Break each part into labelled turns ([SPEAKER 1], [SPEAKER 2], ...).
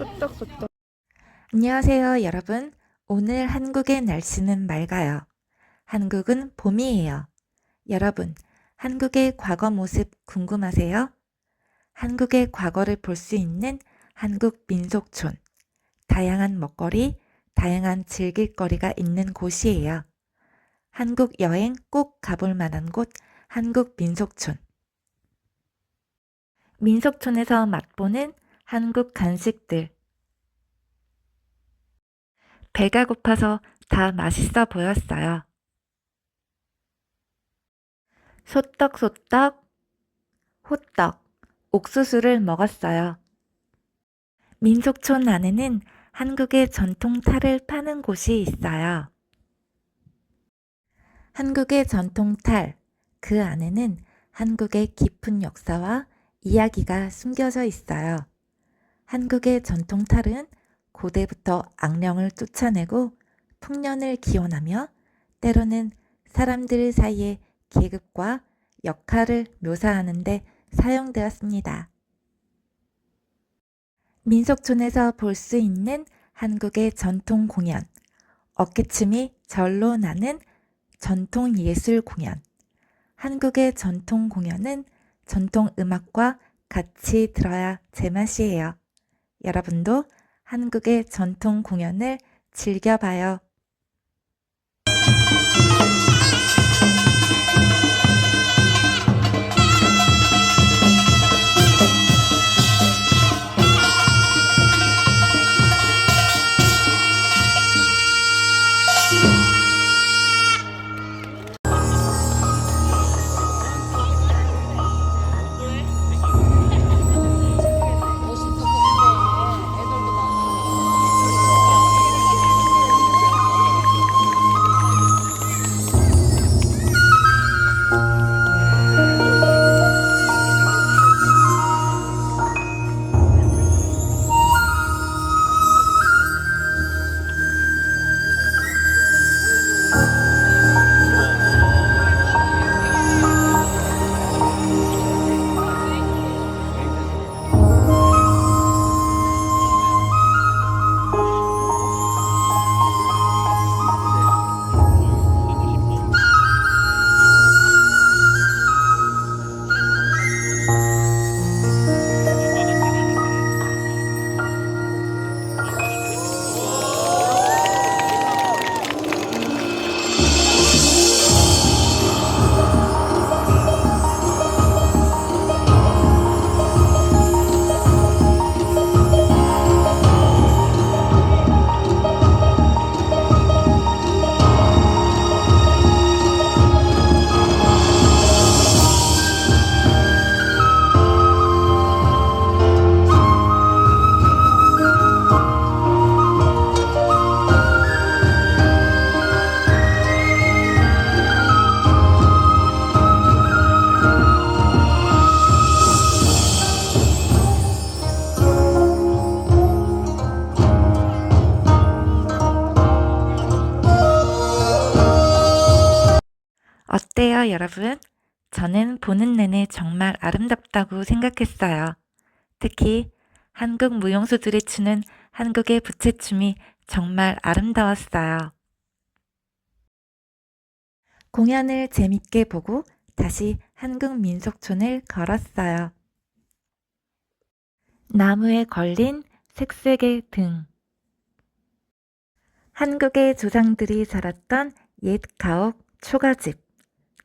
[SPEAKER 1] 소떡소떡.
[SPEAKER 2] 안녕하세요, 여러분. 오늘 한국의 날씨는 맑아요. 한국은 봄이에요. 여러분, 한국의 과거 모습 궁금하세요? 한국의 과거를 볼 수 있는 한국 민속촌. 다양한 먹거리, 다양한 즐길거리가 있는 곳이에요. 한국 여행 꼭 가볼 만한 곳, 한국 민속촌. 민속촌에서 맛보는 한국 간식들. 배가 고파서 다 맛있어 보였어요. 소떡소떡, 호떡, 옥수수를 먹었어요. 민속촌 안에는 한국의 전통 탈을 파는 곳이 있어요. 한국의 전통 탈, 그 안에는 한국의 깊은 역사와 이야기가 숨겨져 있어요. 한국의 전통 탈은 고대부터 악령을 쫓아내고 풍년을 기원하며 때로는 사람들 사이의 계급과 역할을 묘사하는 데 사용되었습니다. 민속촌에서 볼 수 있는 한국의 전통 공연, 어깨춤이 절로 나는 전통 예술 공연. 한국의 전통 공연은 전통 음악과 같이 들어야 제맛이에요. 여러분도 한국의 전통 공연을 즐겨봐요. 어때요, 여러분? 저는 보는 내내 정말 아름답다고 생각했어요. 특히 한국 무용수들이 추는 한국의 부채춤이 정말 아름다웠어요. 공연을 재밌게 보고 다시 한국 민속촌을 걸었어요. 나무에 걸린 색색의 등. 한국의 조상들이 살았던 옛 가옥 초가집.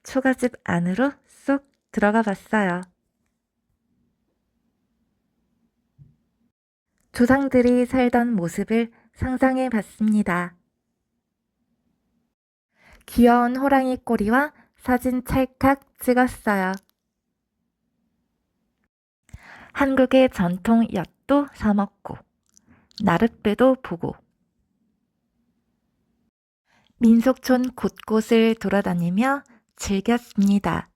[SPEAKER 2] 초가집 안으로 쏙 들어가 봤어요. 조상들이 살던 모습을 상상해 봤습니다. 귀여운 호랑이 꼬리와 사진 찰칵 찍었어요. 한국의 전통 엿도 사먹고 나룻배도 보고 민속촌 곳곳을 돌아다니며 즐겼습니다.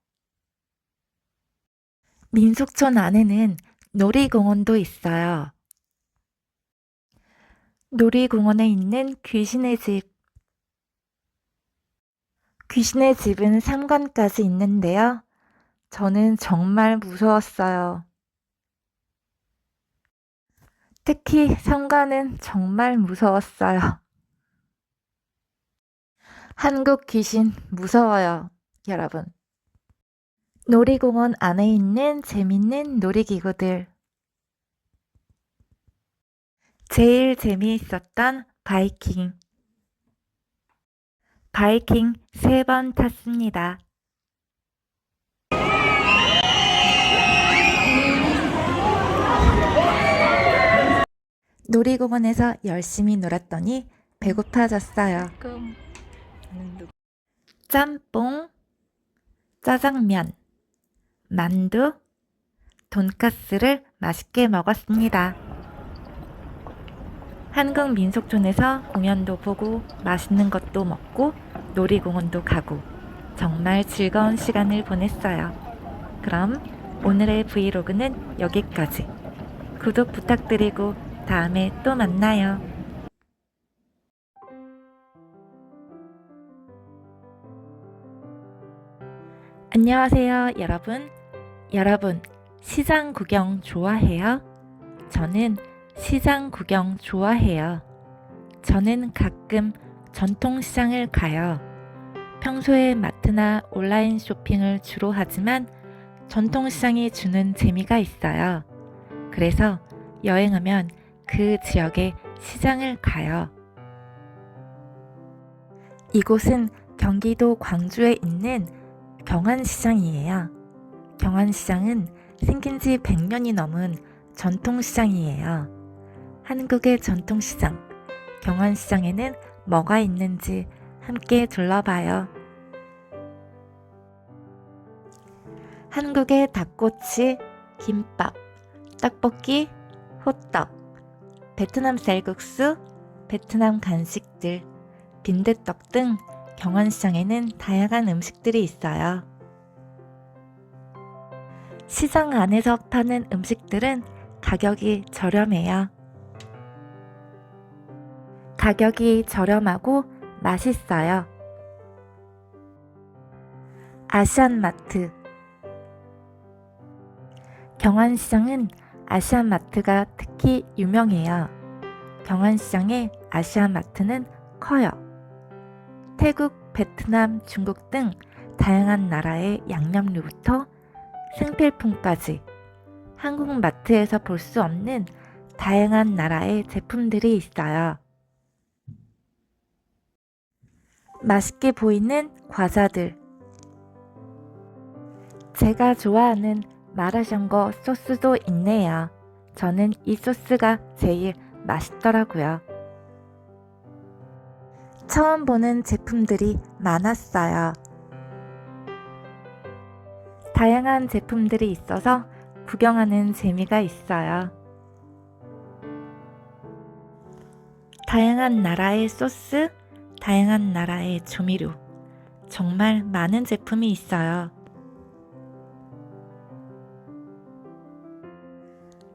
[SPEAKER 2] 민속촌 안에는 놀이공원도 있어요. 놀이공원에 있는 귀신의 집. 귀신의 집은 3관까지 있는데요. 저는 정말 무서웠어요. 특히 성가는 정말 무서웠어요. 한국 귀신 무서워요, 여러분. 놀이공원 안에 있는 재밌는 놀이기구들. 제일 재미있었던 바이킹. 바이킹 3번 탔습니다. 놀이공원에서 열심히 놀았더니 배고파졌어요. 짬뽕, 짜장면, 만두, 돈가스를 맛있게 먹었습니다. 한국민속촌에서 공연도 보고 맛있는 것도 먹고 놀이공원도 가고 정말 즐거운 시간을 보냈어요. 그럼 오늘의 브이로그는 여기까지. 구독 부탁드리고 다음에 또 만나요. 안녕하세요, 여러분. 여러분, 시장 구경 좋아해요? 저는 시장 구경 좋아해요. 저는 가끔 전통시장을 가요. 평소에 마트나 온라인 쇼핑을 주로 하지만 전통시장이 주는 재미가 있어요. 그래서 여행하면 그 지역의 시장을 가요. 이곳은 경기도 광주에 있는 경안시장이에요. 경안시장은 생긴 지 100년이 넘은 전통시장이에요. 한국의 전통시장, 경안시장에는 뭐가 있는지 함께 둘러봐요. 한국의 닭꼬치, 김밥, 떡볶이, 호떡, 베트남 쌀국수, 베트남 간식들, 빈대떡 등 경안시장에는 다양한 음식들이 있어요. 시장 안에서 파는 음식들은 가격이 저렴해요. 가격이 저렴하고 맛있어요. 아시안마트. 경안시장은 아시안마트가 특히 유명해요. 경안시장의 아시안마트는 커요. 태국, 베트남, 중국 등 다양한 나라의 양념류부터 생필품까지 한국 마트에서 볼 수 없는 다양한 나라의 제품들이 있어요. 맛있게 보이는 과자들. 제가 좋아하는 마라샹궈 소스도 있네요. 저는 이 소스가 제일 맛있더라고요. 처음 보는 제품들이 많았어요. 다양한 제품들이 있어서 구경하는 재미가 있어요. 다양한 나라의 소스, 다양한 나라의 조미료, 정말 많은 제품이 있어요.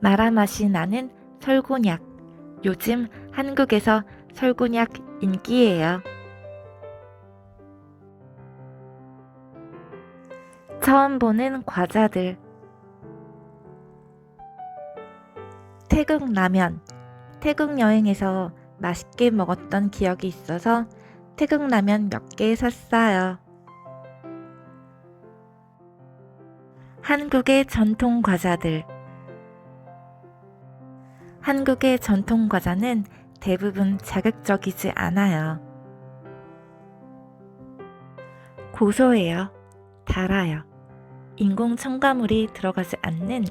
[SPEAKER 2] 마라 맛이 나는 설곤약. 요즘 한국에서 설곤약 인기예요. 처음 보는 과자들. 태국 라면. 태국 여행에서 맛있게 먹었던 기억이 있어서 태국 라면 몇 개 샀어요. 한국의 전통 과자들. 한국의 전통 과자는 대부분 자극적이지 않아요. 고소해요. 달아요. 인공 첨가물이 들어가지 않는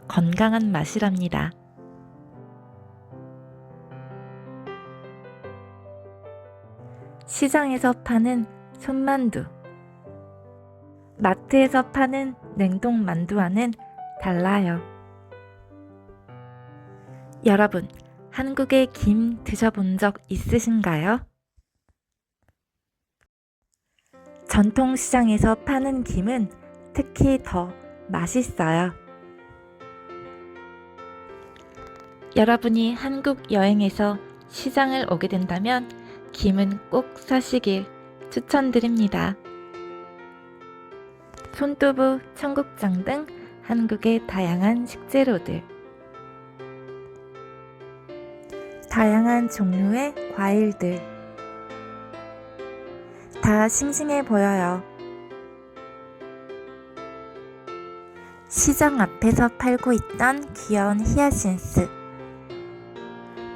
[SPEAKER 2] 건강한 맛이랍니다. 시장에서 파는 손만두. 마트에서 파는 냉동 만두와는 달라요. 여러분, 한국의 김 드셔본 적 있으신가요? 전통시장에서 파는 김은 특히 더 맛있어요. 여러분이 한국 여행에서 시장을 오게 된다면 김은 꼭 사시길 추천드립니다. 손두부, 청국장 등 한국의 다양한 식재료들. 다양한 종류의 과일들. 다 싱싱해 보여요. 시장 앞에서 팔고 있던 귀여운 히야신스.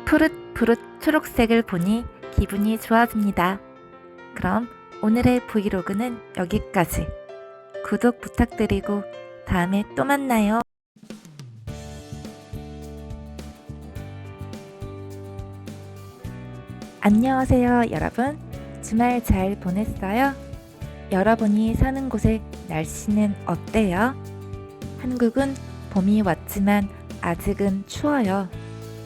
[SPEAKER 2] 푸릇푸릇 초록색을 보니 기분이 좋아집니다. 그럼 오늘의 브이로그는 여기까지. 구독 부탁드리고 다음에 또 만나요. 안녕하세요, 여러분. 주말 잘 보냈어요? 여러분이 사는 곳의 날씨는 어때요? 한국은 봄이 왔지만 아직은 추워요.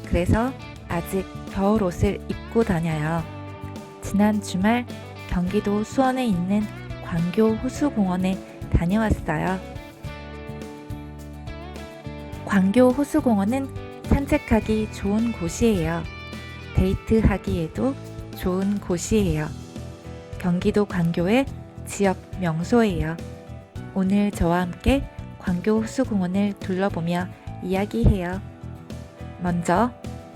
[SPEAKER 2] 그래서 아직 겨울 옷을 입고 다녀요. 지난 주말 경기도 수원에 있는 광교 호수공원에 다녀왔어요. 광교 호수공원은 산책하기 좋은 곳이에요. 데이트하기에도 좋은 곳이에요. 경기도 광교의 지역 명소예요. 오늘 저와 함께 광교 호수공원을 둘러보며 이야기해요. 먼저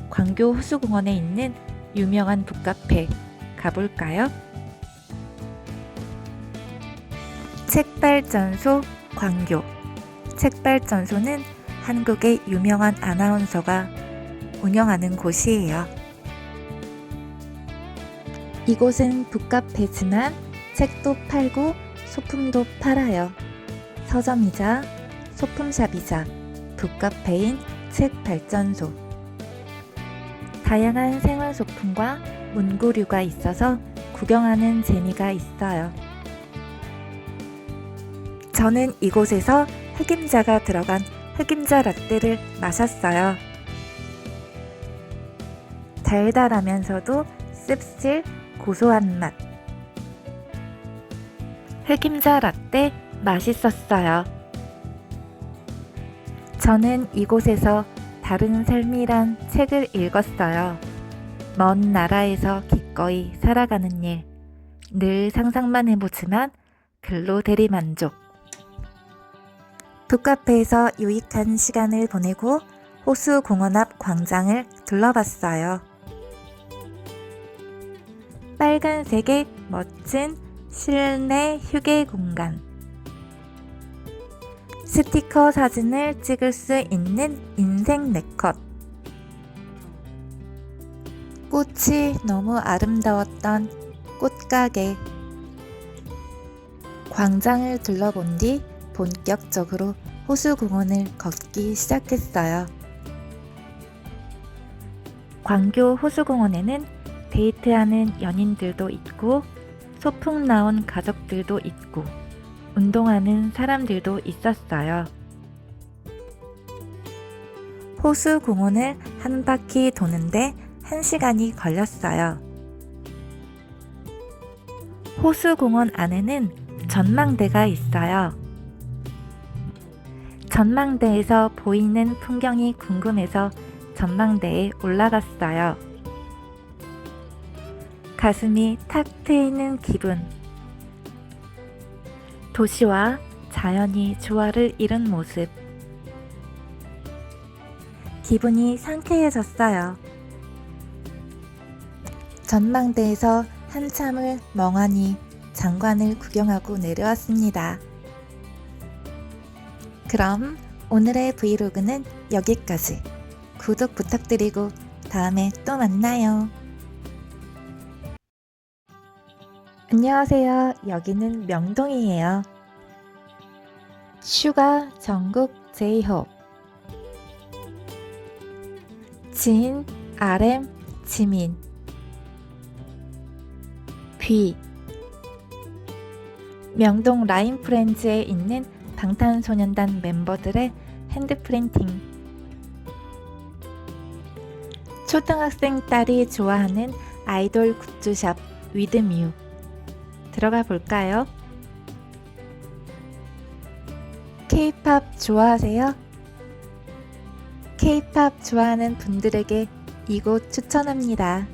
[SPEAKER 2] 광교 호수공원에 있는 유명한 북카페 가볼까요? 책발전소 광교. 책발전소는 한국의 유명한 아나운서가 운영하는 곳이에요. 이곳은 북카페지만 책도 팔고 소품도 팔아요. 서점이자 소품샵이자 북카페인 책발전소. 다양한 생활소품과 문구류가 있어서 구경하는 재미가 있어요. 저는 이곳에서 흑임자가 들어간 흑임자 라떼를 마셨어요. 달달하면서도 씁쓸 고소한 맛. 흑임자 라떼 맛있었어요. 저는 이곳에서 다른 삶이란 책을 읽었어요. 먼 나라에서 기꺼이 살아가는 일. 늘 상상만 해보지만 글로 대리만족. 북카페에서 유익한 시간을 보내고 호수공원 앞 광장을 둘러봤어요. 빨간색의 멋진 실내 휴게 공간. 스티커 사진을 찍을 수 있는 인생 네컷. 꽃이 너무 아름다웠던 꽃가게. 광장을 둘러본 뒤 본격적으로 호수공원을 걷기 시작했어요. 광교 호수공원에는 데이트하는 연인들도 있고 소풍 나온 가족들도 있고 운동하는 사람들도 있었어요. 호수공원을 한 바퀴 도는데 1시간이 걸렸어요. 호수공원 안에는 전망대가 있어요. 전망대에서 보이는 풍경이 궁금해서 전망대에 올라갔어요. 가슴이 탁 트이는 기분. 도시와 자연이 조화를 이룬 모습. 기분이 상쾌해졌어요. 전망대에서 한참을 멍하니 장관을 구경하고 내려왔습니다. 그럼 오늘의 브이로그는 여기까지. 구독 부탁드리고 다음에 또 만나요. 안녕하세요. 여기는 명동이에요. 슈가 정국 제이홉. 진, RM, 지민. 뷔. 명동 라인프렌즈에 있는 방탄소년단 멤버들의 핸드프린팅. 초등학생 딸이 좋아하는 아이돌 굿즈샵 위드뮤. 들어가 볼까요? K-팝 좋아하세요? K-팝 좋아하는 분들에게 이곳 추천합니다.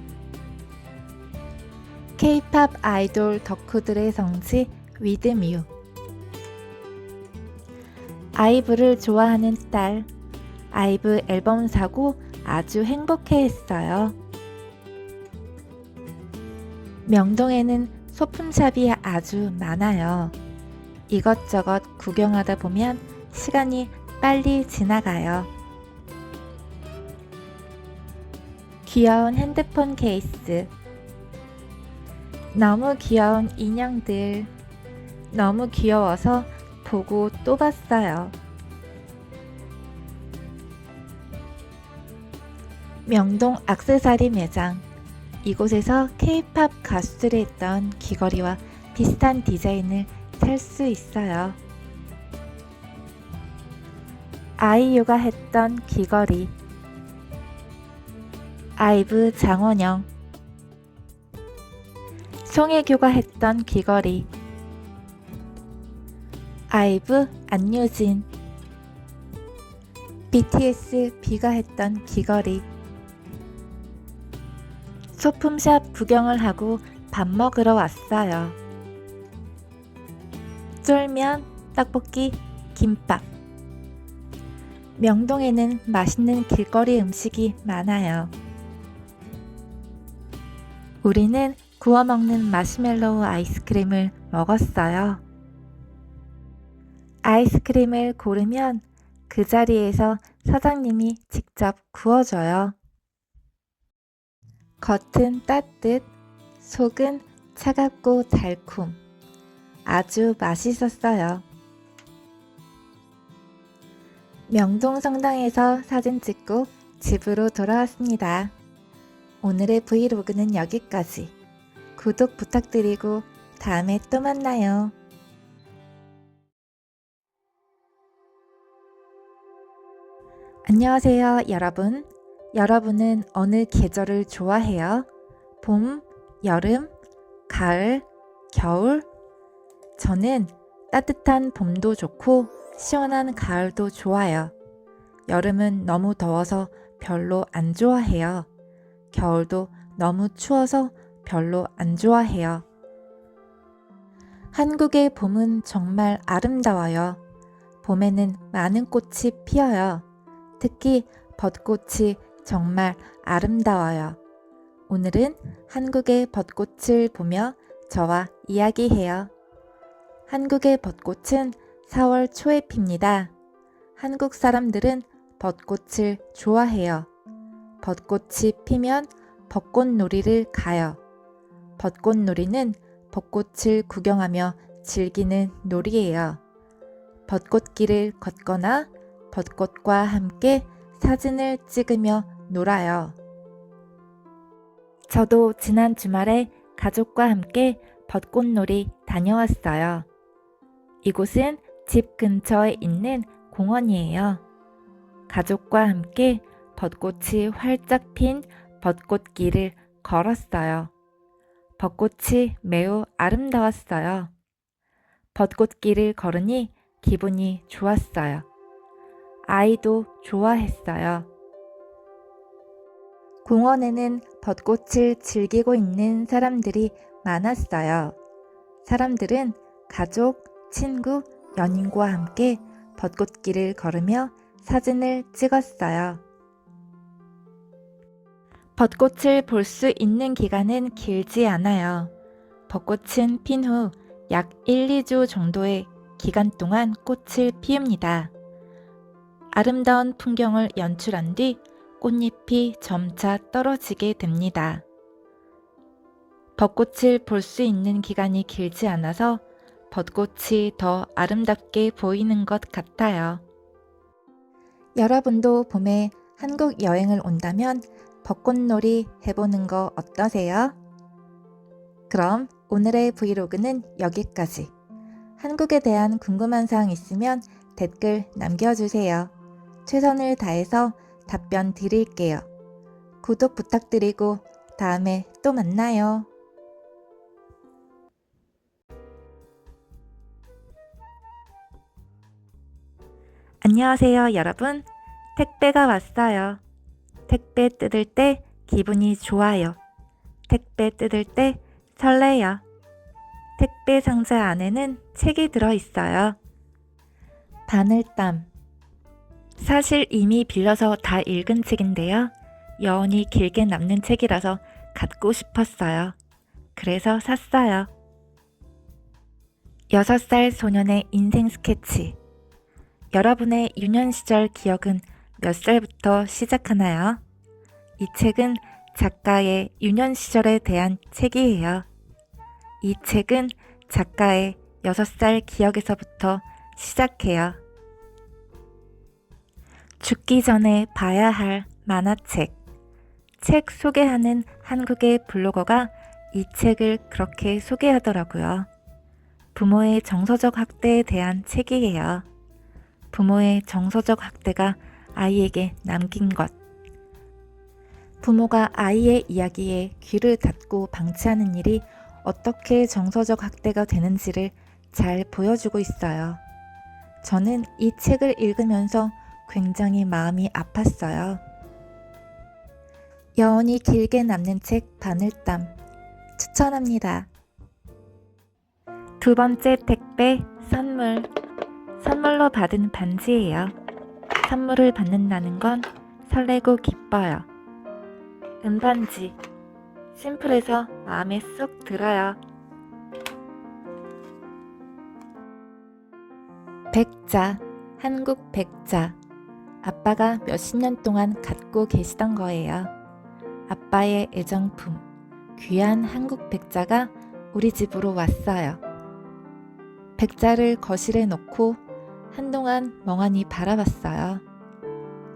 [SPEAKER 2] K-팝 아이돌 덕후들의 성지 위드뮤. 아이브를 좋아하는 딸. 아이브 앨범 사고 아주 행복해했어요. 명동에는 소품샵이 아주 많아요. 이것저것 구경하다 보면 시간이 빨리 지나가요. 귀여운 핸드폰 케이스, 너무 귀여운 인형들, 너무 귀여워서 보고 또 봤어요. 명동 액세서리 매장, 이곳에서 K-팝 가수들이 했던 귀걸이와 비슷한 디자인을 살 수 있어요. 아이유가 했던 귀걸이, 아이브 장원영, 송혜교가 했던 귀걸이, 아이브 안유진, BTS B가 했던 귀걸이. 소품샵 구경을 하고 밥 먹으러 왔어요. 쫄면, 떡볶이, 김밥. 명동에는 맛있는 길거리 음식이 많아요. 우리는 구워 먹는 마시멜로우 아이스크림을 먹었어요. 아이스크림을 고르면 그 자리에서 사장님이 직접 구워줘요. 겉은 따뜻, 속은 차갑고 달콤. 아주 맛있었어요. 명동 성당에서 사진 찍고 집으로 돌아왔습니다. 오늘의 브이로그는 여기까지. 구독 부탁드리고 다음에 또 만나요. 안녕하세요, 여러분. 여러분은 어느 계절을 좋아해요? 봄, 여름, 가을, 겨울? 저는 따뜻한 봄도 좋고 시원한 가을도 좋아요. 여름은 너무 더워서 별로 안 좋아해요. 겨울도 너무 추워서 별로 안 좋아해요. 한국의 봄은 정말 아름다워요. 봄에는 많은 꽃이 피어요. 특히 벚꽃이 정말 아름다워요. 오늘은 한국의 벚꽃을 보며 저와 이야기해요. 한국의 벚꽃은 4월 초에 핍니다. 한국 사람들은 벚꽃을 좋아해요. 벚꽃이 피면 벚꽃놀이를 가요. 벚꽃놀이는 벚꽃을 구경하며 즐기는 놀이예요. 벚꽃길을 걷거나 벚꽃과 함께 사진을 찍으며 놀아요. 저도 지난 주말에 가족과 함께 벚꽃놀이 다녀왔어요. 이곳은 집 근처에 있는 공원이에요. 가족과 함께 벚꽃이 활짝 핀 벚꽃길을 걸었어요. 벚꽃이 매우 아름다웠어요. 벚꽃길을 걸으니 기분이 좋았어요. 아이도 좋아했어요. 공원에는 벚꽃을 즐기고 있는 사람들이 많았어요. 사람들은 가족, 친구, 연인과 함께 벚꽃길을 걸으며 사진을 찍었어요. 벚꽃을 볼 수 있는 기간은 길지 않아요. 벚꽃은 핀 후 약 1, 2주 정도의 기간 동안 꽃을 피웁니다. 아름다운 풍경을 연출한 뒤 꽃잎이 점차 떨어지게 됩니다. 벚꽃을 볼 수 있는 기간이 길지 않아서 벚꽃이 더 아름답게 보이는 것 같아요. 여러분도 봄에 한국 여행을 온다면 벚꽃놀이 해보는 거 어떠세요? 그럼 오늘의 브이로그는 여기까지. 한국에 대한 궁금한 사항 있으면 댓글 남겨주세요. 최선을 다해서 답변 드릴게요. 구독 부탁드리고 다음에 또 만나요. 안녕하세요, 여러분. 택배가 왔어요. 택배 뜯을 때 기분이 좋아요. 택배 뜯을 때 설레요. 택배 상자 안에는 책이 들어있어요. 바늘땀. 사실 이미 빌려서 다 읽은 책인데요. 여운이 길게 남는 책이라서 갖고 싶었어요. 그래서 샀어요. 6살 소년의 인생 스케치. 여러분의 유년 시절 기억은 몇 살부터 시작하나요? 이 책은 작가의 유년 시절에 대한 책이에요. 이 책은 작가의 6살 기억에서부터 시작해요. 죽기 전에 봐야 할 만화책. 책 소개하는 한국의 블로거가 이 책을 그렇게 소개하더라고요. 부모의 정서적 학대에 대한 책이에요. 부모의 정서적 학대가 아이에게 남긴 것. 부모가 아이의 이야기에 귀를 닫고 방치하는 일이 어떻게 정서적 학대가 되는지를 잘 보여주고 있어요. 저는 이 책을 읽으면서 굉장히 마음이 아팠어요. 여운이 길게 남는 책 바늘담 추천합니다. 두 번째 택배 선물. 선물로 받은 반지예요. 선물을 받는다는 건 설레고 기뻐요. 은반지. 심플해서 마음에 쏙 들어요. 백자. 한국 백자. 아빠가 몇십 년 동안 갖고 계시던 거예요. 아빠의 애정품. 귀한 한국 백자가 우리 집으로 왔어요. 백자를 거실에 놓고 한동안 멍하니 바라봤어요.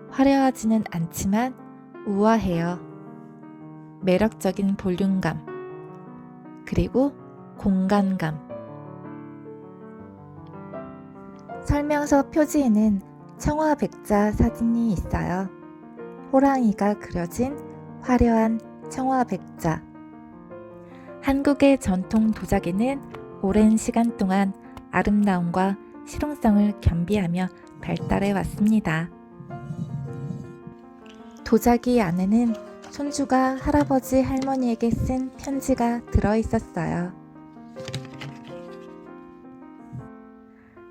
[SPEAKER 2] 화려하지는 않지만 우아해요. 매력적인 볼륨감, 그리고 공간감. 설명서 표지에는 청화백자 사진이 있어요. 호랑이가 그려진 화려한 청화백자. 한국의 전통 도자기는 오랜 시간 동안 아름다움과 실용성을 겸비하며 발달해 왔습니다. 도자기 안에는 손주가 할아버지 할머니에게 쓴 편지가 들어있었어요.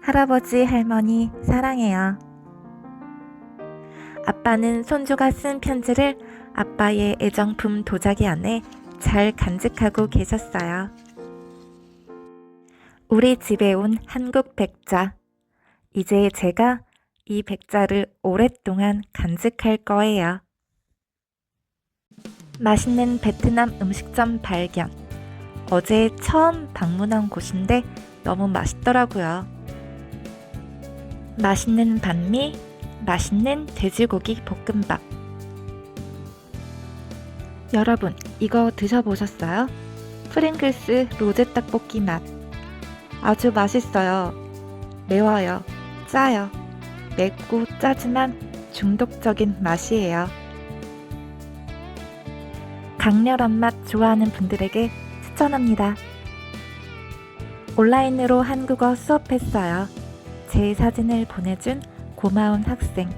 [SPEAKER 2] 할아버지 할머니 사랑해요. 아빠는 손주가 쓴 편지를 아빠의 애정품 도자기 안에 잘 간직하고 계셨어요. 우리 집에 온 한국 백자. 이제 제가 이 백자를 오랫동안 간직할 거예요. 맛있는 베트남 음식점 발견. 어제 처음 방문한 곳인데 너무 맛있더라고요. 맛있는 반미, 맛있는 돼지고기 볶음밥. 여러분, 이거 드셔보셨어요? 프링글스 로제 떡볶이 맛. 아주 맛있어요. 매워요. 짜요. 맵고 짜지만 중독적인 맛이에요. 강렬한 맛 좋아하는 분들에게 추천합니다. 온라인으로 한국어 수업했어요. 제 사진을 보내준 고마운 학생.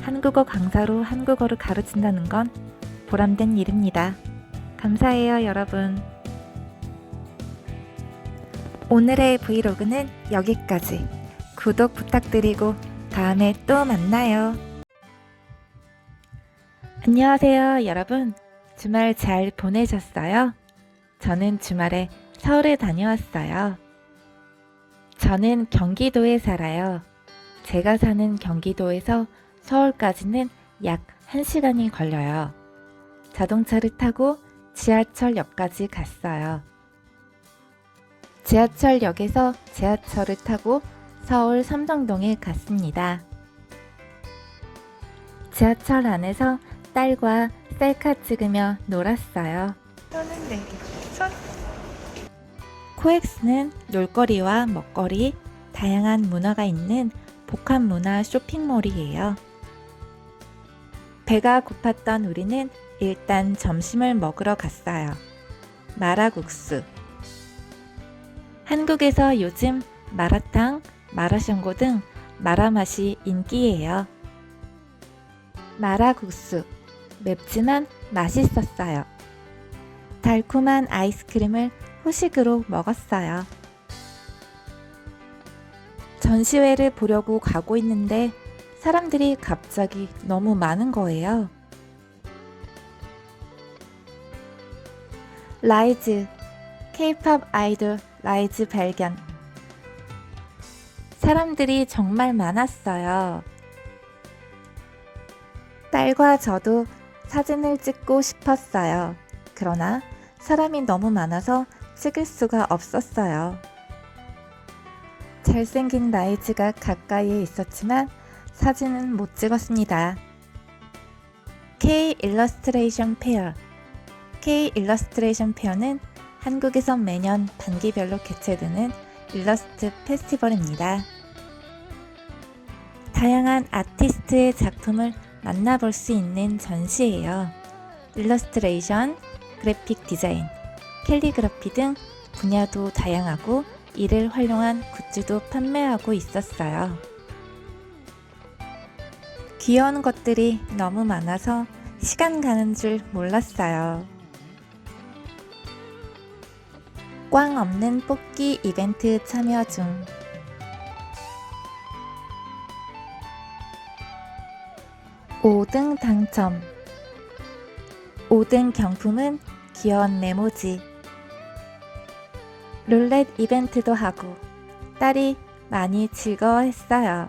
[SPEAKER 2] 한국어 강사로 한국어를 가르친다는 건 보람된 일입니다. 감사해요, 여러분. 오늘의 브이로그는 여기까지. 구독 부탁드리고 다음에 또 만나요. 안녕하세요, 여러분. 주말 잘 보내셨어요? 저는 주말에 서울에 다녀왔어요. 저는 경기도에 살아요. 제가 사는 경기도에서 서울까지는 약 1시간이 걸려요. 자동차를 타고 지하철역까지 갔어요. 지하철역에서 지하철을 타고 서울 삼성동에 갔습니다. 지하철 안에서 딸과 셀카 찍으며 놀았어요. 손은 4개. 손. 코엑스는 놀거리와 먹거리, 다양한 문화가 있는 복합문화 쇼핑몰이에요. 배가 고팠던 우리는 일단 점심을 먹으러 갔어요. 마라국수. 한국에서 요즘 마라탕, 마라샹궈 등 마라 맛이 인기예요. 마라국수. 맵지만 맛있었어요. 달콤한 아이스크림을 후식으로 먹었어요. 전시회를 보려고 가고 있는데 사람들이 갑자기 너무 많은 거예요. 라이즈 K-pop 아이돌 라이즈 발견. 사람들이 정말 많았어요. 딸과 저도 사진을 찍고 싶었어요. 그러나 사람이 너무 많아서 찍을 수가 없었어요. 잘생긴 라이즈가 가까이에 있었지만 사진은 못 찍었습니다. K 일러스트레이션 페어. K 일러스트레이션 페어는 한국에서 매년 반기별로 개최되는 일러스트 페스티벌입니다. 다양한 아티스트의 작품을 만나볼 수 있는 전시예요. 일러스트레이션, 그래픽 디자인, 캘리그라피 등 분야도 다양하고 이를 활용한 굿즈도 판매하고 있었어요. 귀여운 것들이 너무 많아서 시간 가는 줄 몰랐어요. 꽝 없는 뽑기 이벤트 참여 중. (5등) 당첨. 5등 경품은 귀여운 메모지. 룰렛 이벤트도 하고 딸이 많이 즐거워했어요.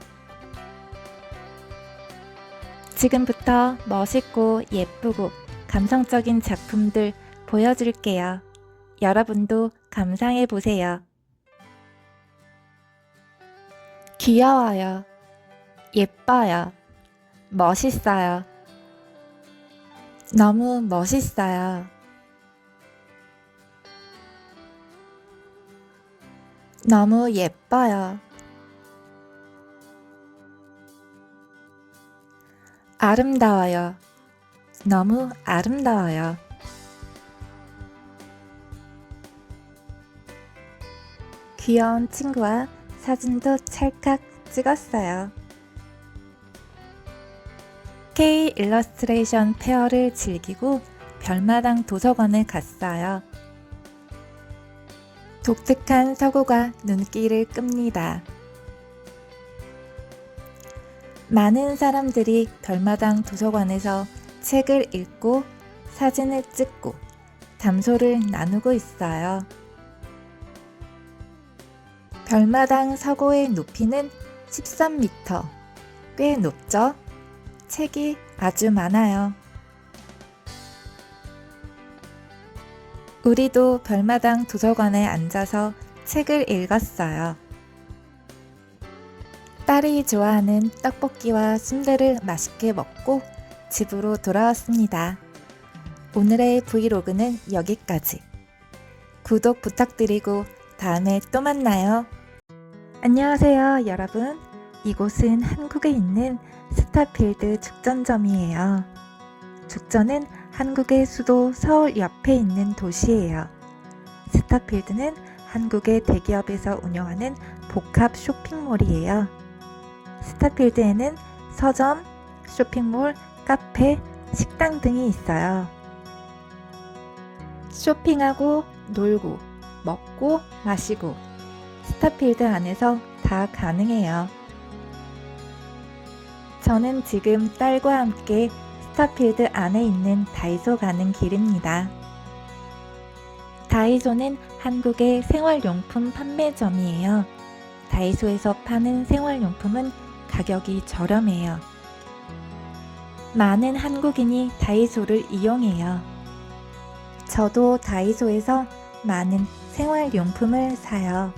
[SPEAKER 2] 지금부터 멋있고 예쁘고 감성적인 작품들 보여줄게요. 여러분도 감상해보세요. 귀여워요. 예뻐요. 멋있어요. 너무 멋있어요. 너무 예뻐요. 아름다워요. 너무 아름다워요. 귀여운 친구와 사진도 찰칵 찍었어요. K 일러스트레이션 페어를 즐기고 별마당 도서관에 갔어요. 독특한 서구가 눈길을 끕니다. 많은 사람들이 별마당 도서관에서 책을 읽고 사진을 찍고 담소를 나누고 있어요. 별마당 서고의 높이는 13m. 꽤 높죠? 책이 아주 많아요. 우리도 별마당 도서관에 앉아서 책을 읽었어요. 딸이 좋아하는 떡볶이와 순대를 맛있게 먹고 집으로 돌아왔습니다. 오늘의 브이로그는 여기까지. 구독 부탁드리고 다음에 또 만나요. 안녕하세요, 여러분. 이곳은 한국에 있는 스타필드 죽전점이에요. 죽전은 한국의 수도 서울 옆에 있는 도시예요. 스타필드는 한국의 대기업에서 운영하는 복합 쇼핑몰이에요. 스타필드에는 서점, 쇼핑몰, 카페, 식당 등이 있어요. 쇼핑하고 놀고 먹고 마시고 스타필드 안에서 다 가능해요. 저는 지금 딸과 함께 스타필드 안에 있는 다이소 가는 길입니다. 다이소는 한국의 생활용품 판매점이에요. 다이소에서 파는 생활용품은 가격이 저렴해요. 많은 한국인이 다이소를 이용해요. 저도 다이소에서 많은 생활용품을 사요.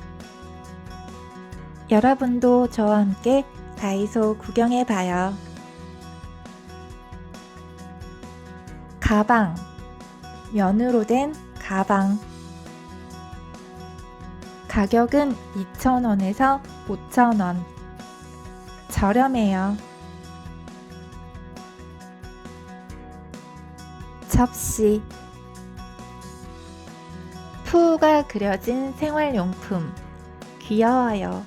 [SPEAKER 2] 여러분도 저와 함께 다이소 구경해봐요. 가방, 면으로 된 가방. 가격은 2,000원에서 5,000원. 저렴해요. 접시. 푸우가 그려진 생활용품. 귀여워요.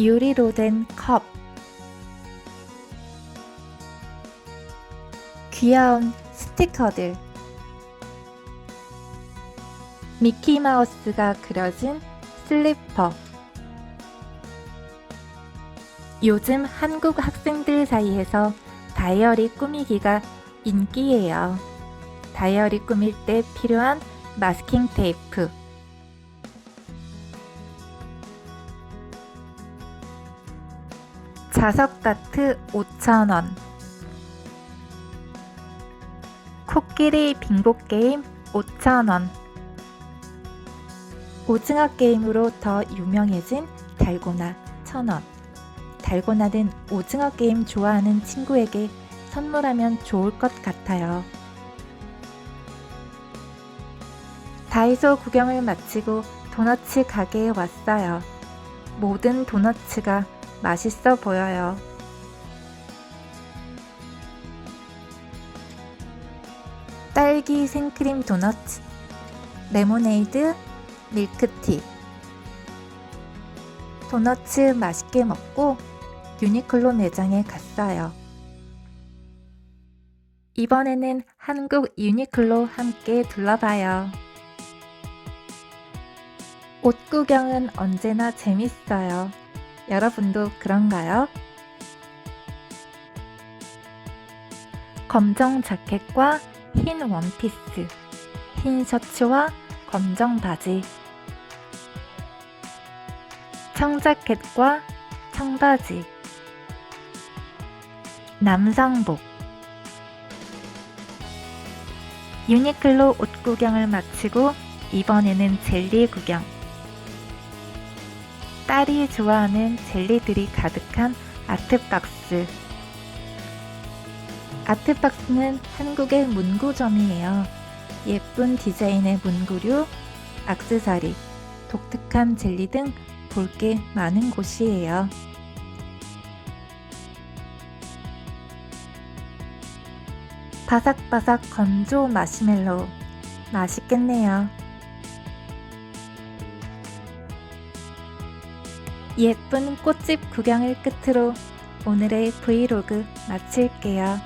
[SPEAKER 2] 유리로 된 컵. 귀여운 스티커들. 미키마우스가 그려진 슬리퍼. 요즘 한국 학생들 사이에서 다이어리 꾸미기가 인기예요. 다이어리 꾸밀 때 필요한 마스킹 테이프. 자석 다트 5,000원. 코끼리 빙고 게임 5,000원. 오징어 게임으로 더 유명해진 달고나 1,000원. 달고나는 오징어 게임 좋아하는 친구에게 선물하면 좋을 것 같아요. 다이소 구경을 마치고 도너츠 가게에 왔어요. 모든 도너츠가 맛있어 보여요. 딸기 생크림 도너츠, 레모네이드, 밀크티. 도너츠 맛있게 먹고 유니클로 매장에 갔어요. 이번에는 한국 유니클로 함께 둘러봐요. 옷 구경은 언제나 재밌어요. 여러분도 그런가요? 검정 자켓과 흰 원피스, 흰 셔츠와 검정 바지, 청자켓과 청바지, 남성복. 유니클로 옷 구경을 마치고 이번에는 젤리 구경. 딸이 좋아하는 젤리들이 가득한 아트박스. 아트박스는 한국의 문구점이에요. 예쁜 디자인의 문구류, 액세서리, 독특한 젤리 등 볼 게 많은 곳이에요. 바삭바삭 건조 마시멜로우. 맛있겠네요. 예쁜 꽃집 구경을 끝으로 오늘의 브이로그 마칠게요.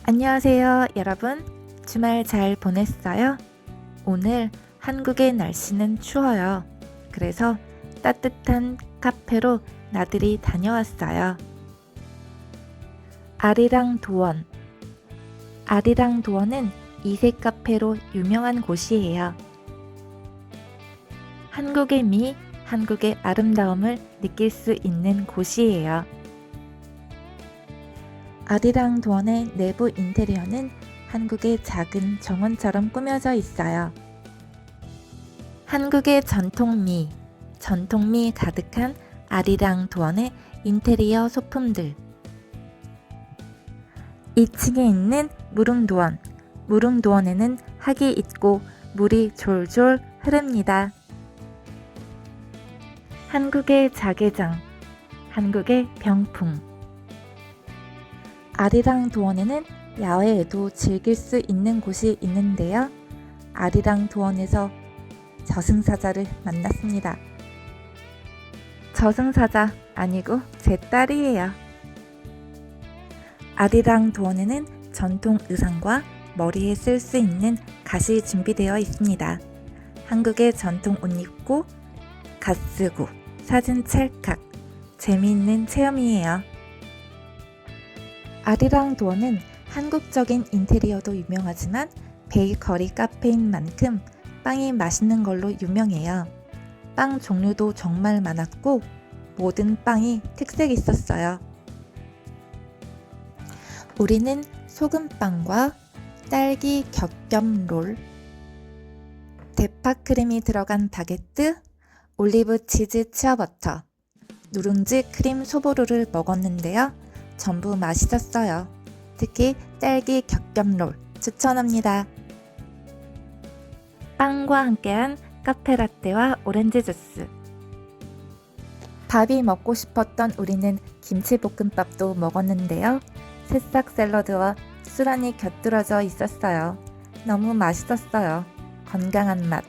[SPEAKER 2] 안녕하세요, 여러분. 주말 잘 보냈어요? 오늘 한국의 날씨는 추워요. 그래서 따뜻한 카페로 나들이 다녀왔어요. 아리랑 도원. 아리랑 도원은 이색 카페로 유명한 곳이에요. 한국의 미, 한국의 아름다움을 느낄 수 있는 곳이에요. 아리랑 도원의 내부 인테리어는 한국의 작은 정원처럼 꾸며져 있어요. 한국의 전통미 가득한 아리랑 도원의 인테리어 소품들. 2층에 있는 무릉도원. 무릉도원에는 학이 있고 물이 졸졸 흐릅니다. 한국의 자개장, 한국의 병풍. 아리랑 도원에는 야외에도 즐길 수 있는 곳이 있는데요. 아리랑 도원에서 저승사자를 만났습니다. 저승사자 아니고 제 딸이에요. 아리랑 도원에는 전통 의상과 머리에 쓸 수 있는 갓이 준비되어 있습니다. 한국의 전통 옷 입고 갓 쓰고 사진 찰칵. 재미있는 체험이에요. 아리랑 도원은 한국적인 인테리어도 유명하지만 베이커리 카페인 만큼 빵이 맛있는 걸로 유명해요. 빵 종류도 정말 많았고 모든 빵이 특색 있었어요. 우리는 소금빵과 딸기 겹겹 롤, 대파 크림이 들어간 바게트, 올리브 치즈 치어버터, 누룽지 크림 소보루를 먹었는데요. 전부 맛있었어요. 특히 딸기 겹겹 롤 추천합니다. 빵과 함께한 카페라떼와 오렌지 주스. 밥이 먹고 싶었던 우리는 김치볶음밥도 먹었는데요. 새싹 샐러드와 수란이 곁들여져 있었어요. 너무 맛있었어요. 건강한 맛.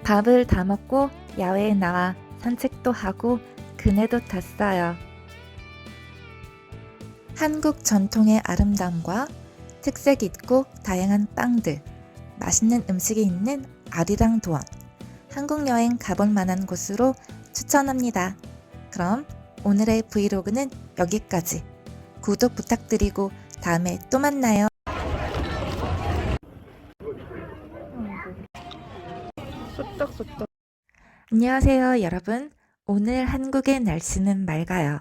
[SPEAKER 2] 밥을 다 먹고 야외에 나와 산책도 하고 그네도 탔어요. 한국 전통의 아름다움과 특색 있고 다양한 빵들, 맛있는 음식이 있는 아리랑 도원. 한국 여행 가볼 만한 곳으로 추천합니다. 그럼 오늘의 브이로그는 여기까지. 구독 부탁드리고 다음에 또 만나요. 쏙떡쏙떡. 안녕하세요, 여러분. 오늘 한국의 날씨는 맑아요.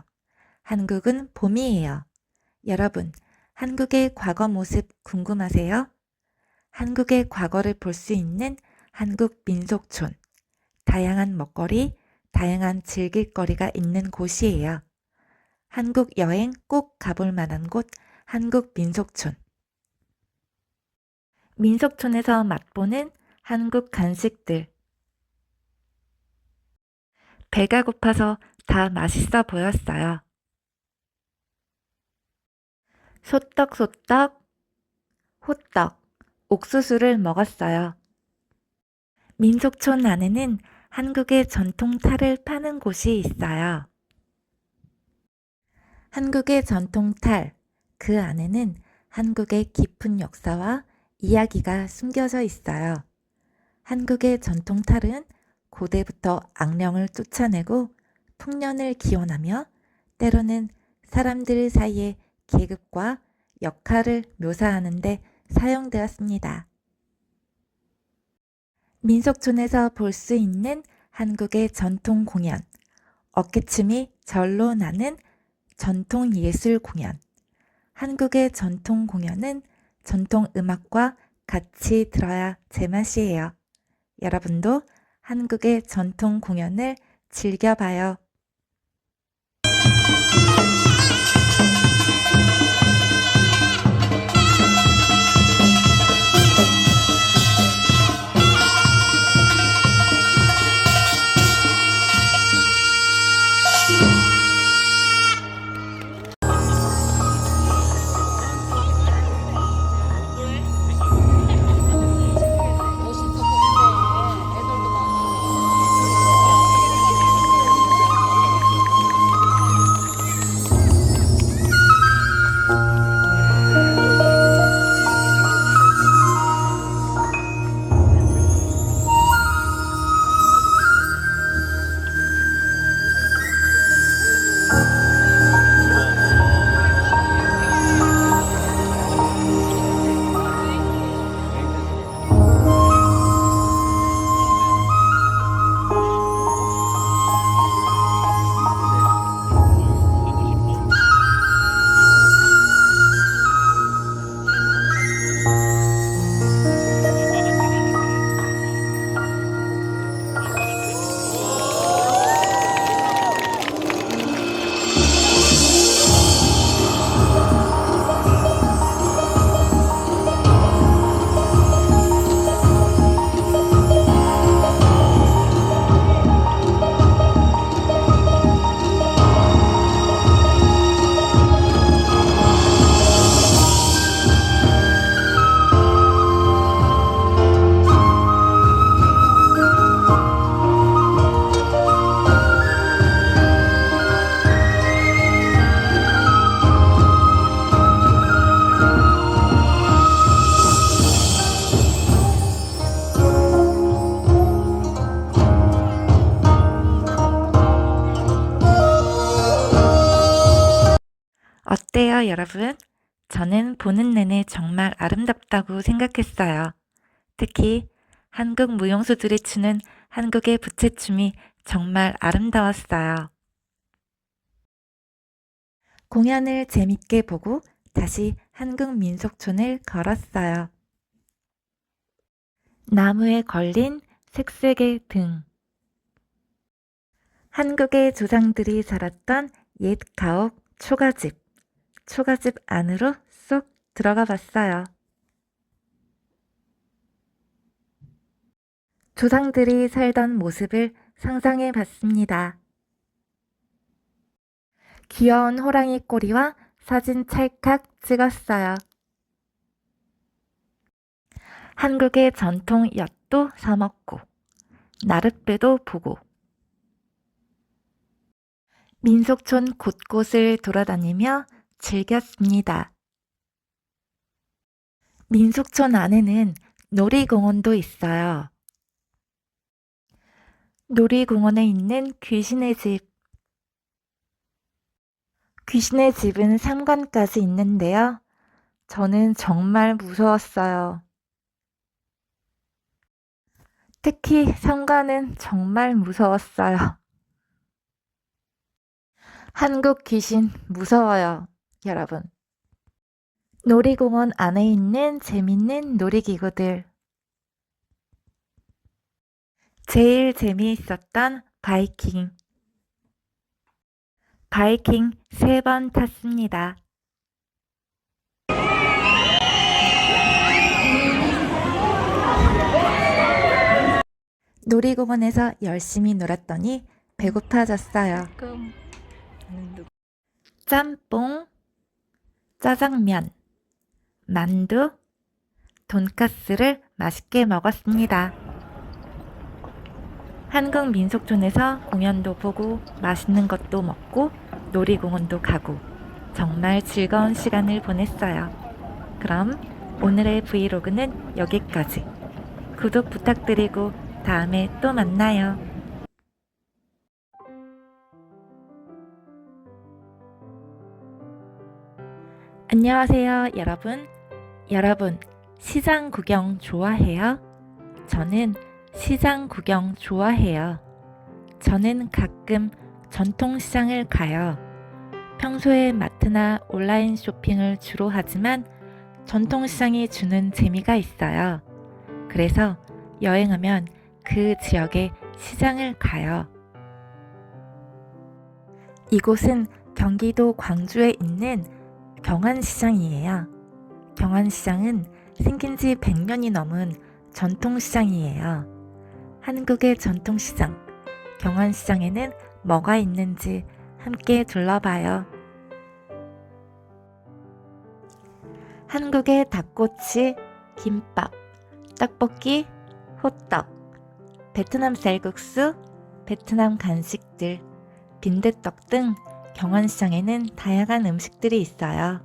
[SPEAKER 2] 한국은 봄이에요. 여러분, 한국의 과거 모습 궁금하세요? 한국의 과거를 볼 수 있는 한국 민속촌. 다양한 먹거리, 다양한 즐길거리가 있는 곳이에요. 한국 여행 꼭 가볼 만한 곳, 한국 민속촌. 민속촌에서 맛보는 한국 간식들. 배가 고파서 다 맛있어 보였어요. 소떡소떡, 호떡, 옥수수를 먹었어요. 민속촌 안에는 한국의 전통 탈을 파는 곳이 있어요. 한국의 전통 탈, 그 안에는 한국의 깊은 역사와 이야기가 숨겨져 있어요. 한국의 전통 탈은 고대부터 악령을 쫓아내고 풍년을 기원하며 때로는 사람들 사이의 계급과 역할을 묘사하는 데 사용되었습니다. 민속촌에서 볼 수 있는 한국의 전통 공연, 어깨춤이 절로 나는 전통 예술 공연. 한국의 전통 공연은 전통 음악과 같이 들어야 제맛이에요. 여러분도 한국의 전통 공연을 즐겨봐요. 어때요, 여러분? 저는 보는 내내 정말 아름답다고 생각했어요. 특히 한국 무용수들이 추는 한국의 부채춤이 정말 아름다웠어요. 공연을 재밌게 보고 다시 한국 민속촌을 걸었어요. 나무에 걸린 색색의 등. 한국의 조상들이 살았던 옛 가옥 초가집. 초가집 안으로 쏙 들어가 봤어요. 조상들이 살던 모습을 상상해 봤습니다. 귀여운 호랑이 꼬리와 사진 찰칵 찍었어요. 한국의 전통 엿도 사먹고 나룻배도 보고 민속촌 곳곳을 돌아다니며 즐겼습니다. 민속촌 안에는 놀이공원도 있어요. 놀이공원에 있는 귀신의 집. 귀신의 집은 3관까지 있는데요. 저는 정말 무서웠어요. 특히 3관은 정말 무서웠어요. 한국 귀신 무서워요, 여러분. 놀이공원 안에 있는 재밌는 놀이기구들. 제일 재미있었던 바이킹. 바이킹 3번 탔습니다. 놀이공원에서 열심히 놀았더니 배고파졌어요. 짬뽕, 짜장면, 만두, 돈가스를 맛있게 먹었습니다. 한국민속촌에서 공연도 보고 맛있는 것도 먹고 놀이공원도 가고 정말 즐거운 시간을 보냈어요. 그럼 오늘의 브이로그는 여기까지. 구독 부탁드리고 다음에 또 만나요. 안녕하세요, 여러분. 여러분, 시장 구경 좋아해요? 저는 시장 구경 좋아해요. 저는 가끔 전통시장을 가요. 평소에 마트나 온라인 쇼핑을 주로 하지만 전통시장이 주는 재미가 있어요. 그래서 여행하면 그 지역의 시장을 가요. 이곳은 경기도 광주에 있는 경안시장이에요. 경안시장은 생긴 지 100년이 넘은 전통시장이에요. 한국의 전통시장, 경안시장에는 뭐가 있는지 함께 둘러봐요. 한국의 닭꼬치, 김밥, 떡볶이, 호떡, 베트남 쌀국수, 베트남 간식들, 빈대떡 등 경안시장에는 다양한 음식들이 있어요.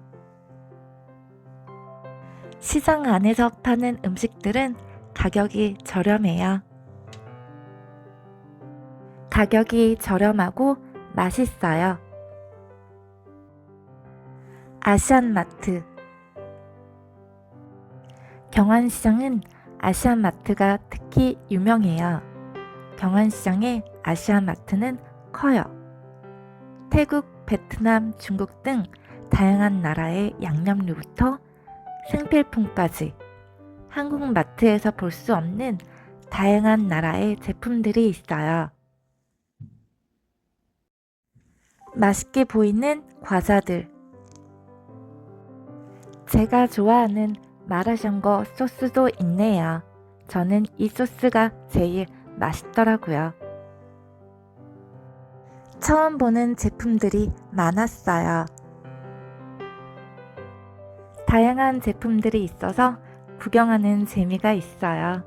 [SPEAKER 2] 시장 안에서 파는 음식들은 가격이 저렴해요. 가격이 저렴하고 맛있어요. 아시안마트. 경안시장은 아시안마트가 특히 유명해요. 경안시장의 아시안마트는 커요. 태국, 베트남, 중국 등 다양한 나라의 양념류부터 생필품까지 한국 마트에서 볼 수 없는 다양한 나라의 제품들이 있어요. 맛있게 보이는 과자들. 제가 좋아하는 마라샹궈 소스도 있네요. 저는 이 소스가 제일 맛있더라고요. 처음 보는 제품들이 많았어요. 다양한 제품들이 있어서 구경하는 재미가 있어요.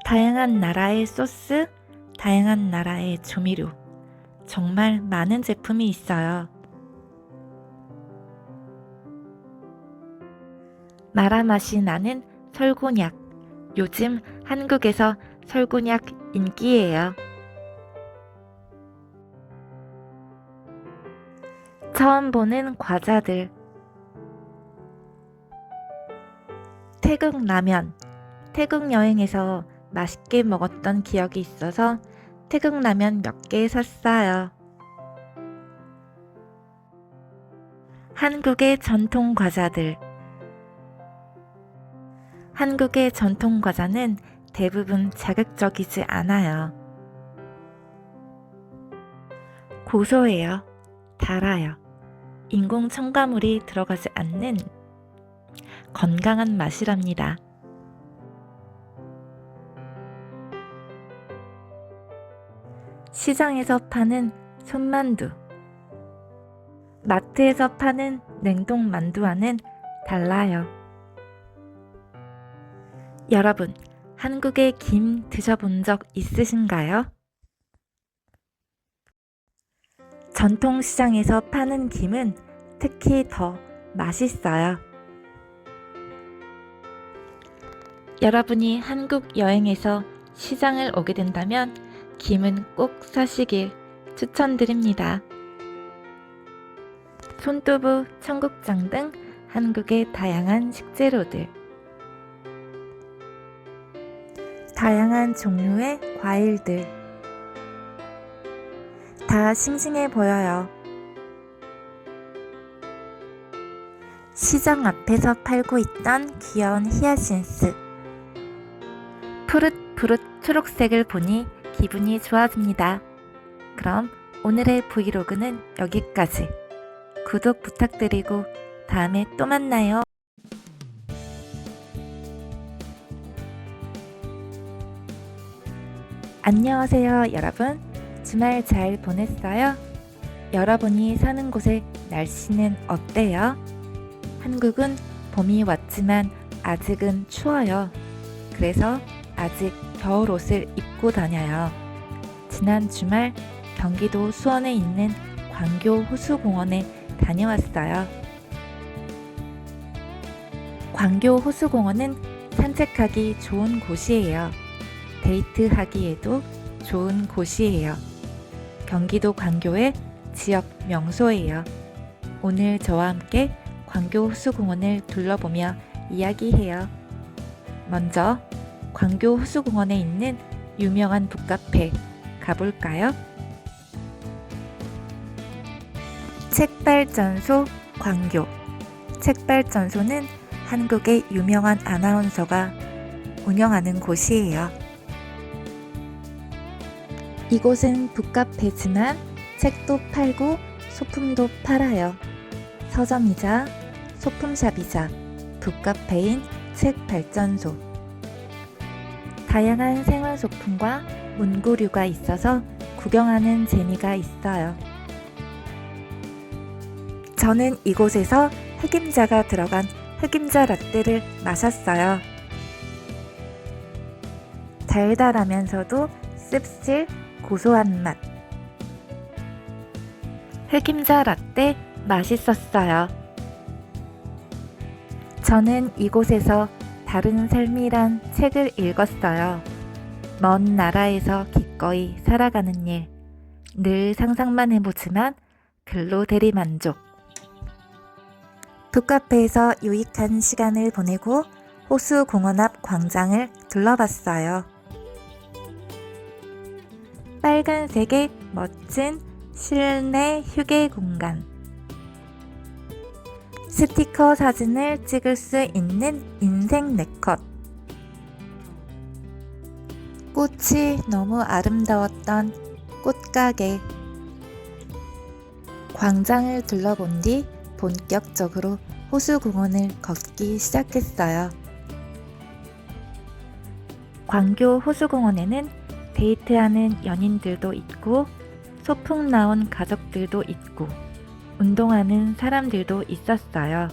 [SPEAKER 2] 다양한 나라의 소스, 다양한 나라의 조미료, 정말 많은 제품이 있어요. 마라 맛이 나는 설곤약. 요즘 한국에서 설곤약 인기예요. 처음 보는 과자들. 태국 라면. 태국 여행에서 맛있게 먹었던 기억이 있어서 태국 라면 몇 개 샀어요. 한국의 전통 과자들. 한국의 전통 과자는 대부분 자극적이지 않아요. 고소해요. 달아요. 인공 첨가물이 들어가지 않는 건강한 맛이랍니다. 시장에서 파는 손만두. 마트에서 파는 냉동 만두와는 달라요. 여러분, 한국의 김 드셔본 적 있으신가요? 전통시장에서 파는 김은 특히 더 맛있어요. 여러분이 한국 여행에서 시장을 오게 된다면 김은 꼭 사시길 추천드립니다. 손두부, 청국장 등 한국의 다양한 식재료들, 다양한 종류의 과일들, 다 싱싱해 보여요. 시장 앞에서 팔고 있던 귀여운 히야신스, 푸릇푸릇 초록색을 보니 기분이 좋아집니다. 그럼 오늘의 브이로그는 여기까지. 구독 부탁드리고 다음에 또 만나요. 안녕하세요, 여러분. 주말 잘 보냈어요? 여러분이 사는 곳의 날씨는 어때요? 한국은 봄이 왔지만 아직은 추워요. 그래서 아직 겨울 옷을 입고 다녀요. 지난 주말 경기도 수원에 있는 광교 호수공원에 다녀왔어요. 광교 호수공원은 산책하기 좋은 곳이에요. 데이트하기에도 좋은 곳이에요. 경기도 광교의 지역 명소예요. 오늘 저와 함께 광교 호수공원을 둘러보며 이야기해요. 먼저 광교 호수공원에 있는 유명한 북카페 가볼까요? 책발전소 광교. 책발전소는 한국의 유명한 아나운서가 운영하는 곳이에요. 이곳은 북카페지만 책도 팔고 소품도 팔아요. 서점이자 소품샵이자 북카페인 책발전소. 다양한 생활소품과 문구류가 있어서 구경하는 재미가 있어요. 저는 이곳에서 흑임자가 들어간 흑임자 라떼를 마셨어요. 달달하면서도 씁쓸 고소한 맛. 흑임자 라떼 맛있었어요. 저는 이곳에서 다른 삶이란 책을 읽었어요. 먼 나라에서 기꺼이 살아가는 일. 늘 상상만 해보지만 글로 대리만족. 북카페에서 유익한 시간을 보내고 호수공원 앞 광장을 둘러봤어요. 빨간색의 멋진 실내 휴게 공간. 스티커 사진을 찍을 수 있는 인생 네컷. 꽃이 너무 아름다웠던 꽃가게. 광장을 둘러본 뒤 본격적으로 호수공원을 걷기 시작했어요. 광교 호수공원에는 데이트하는 연인들도 있고 소풍 나온 가족들도 있고 운동하는 사람들도 있었어요.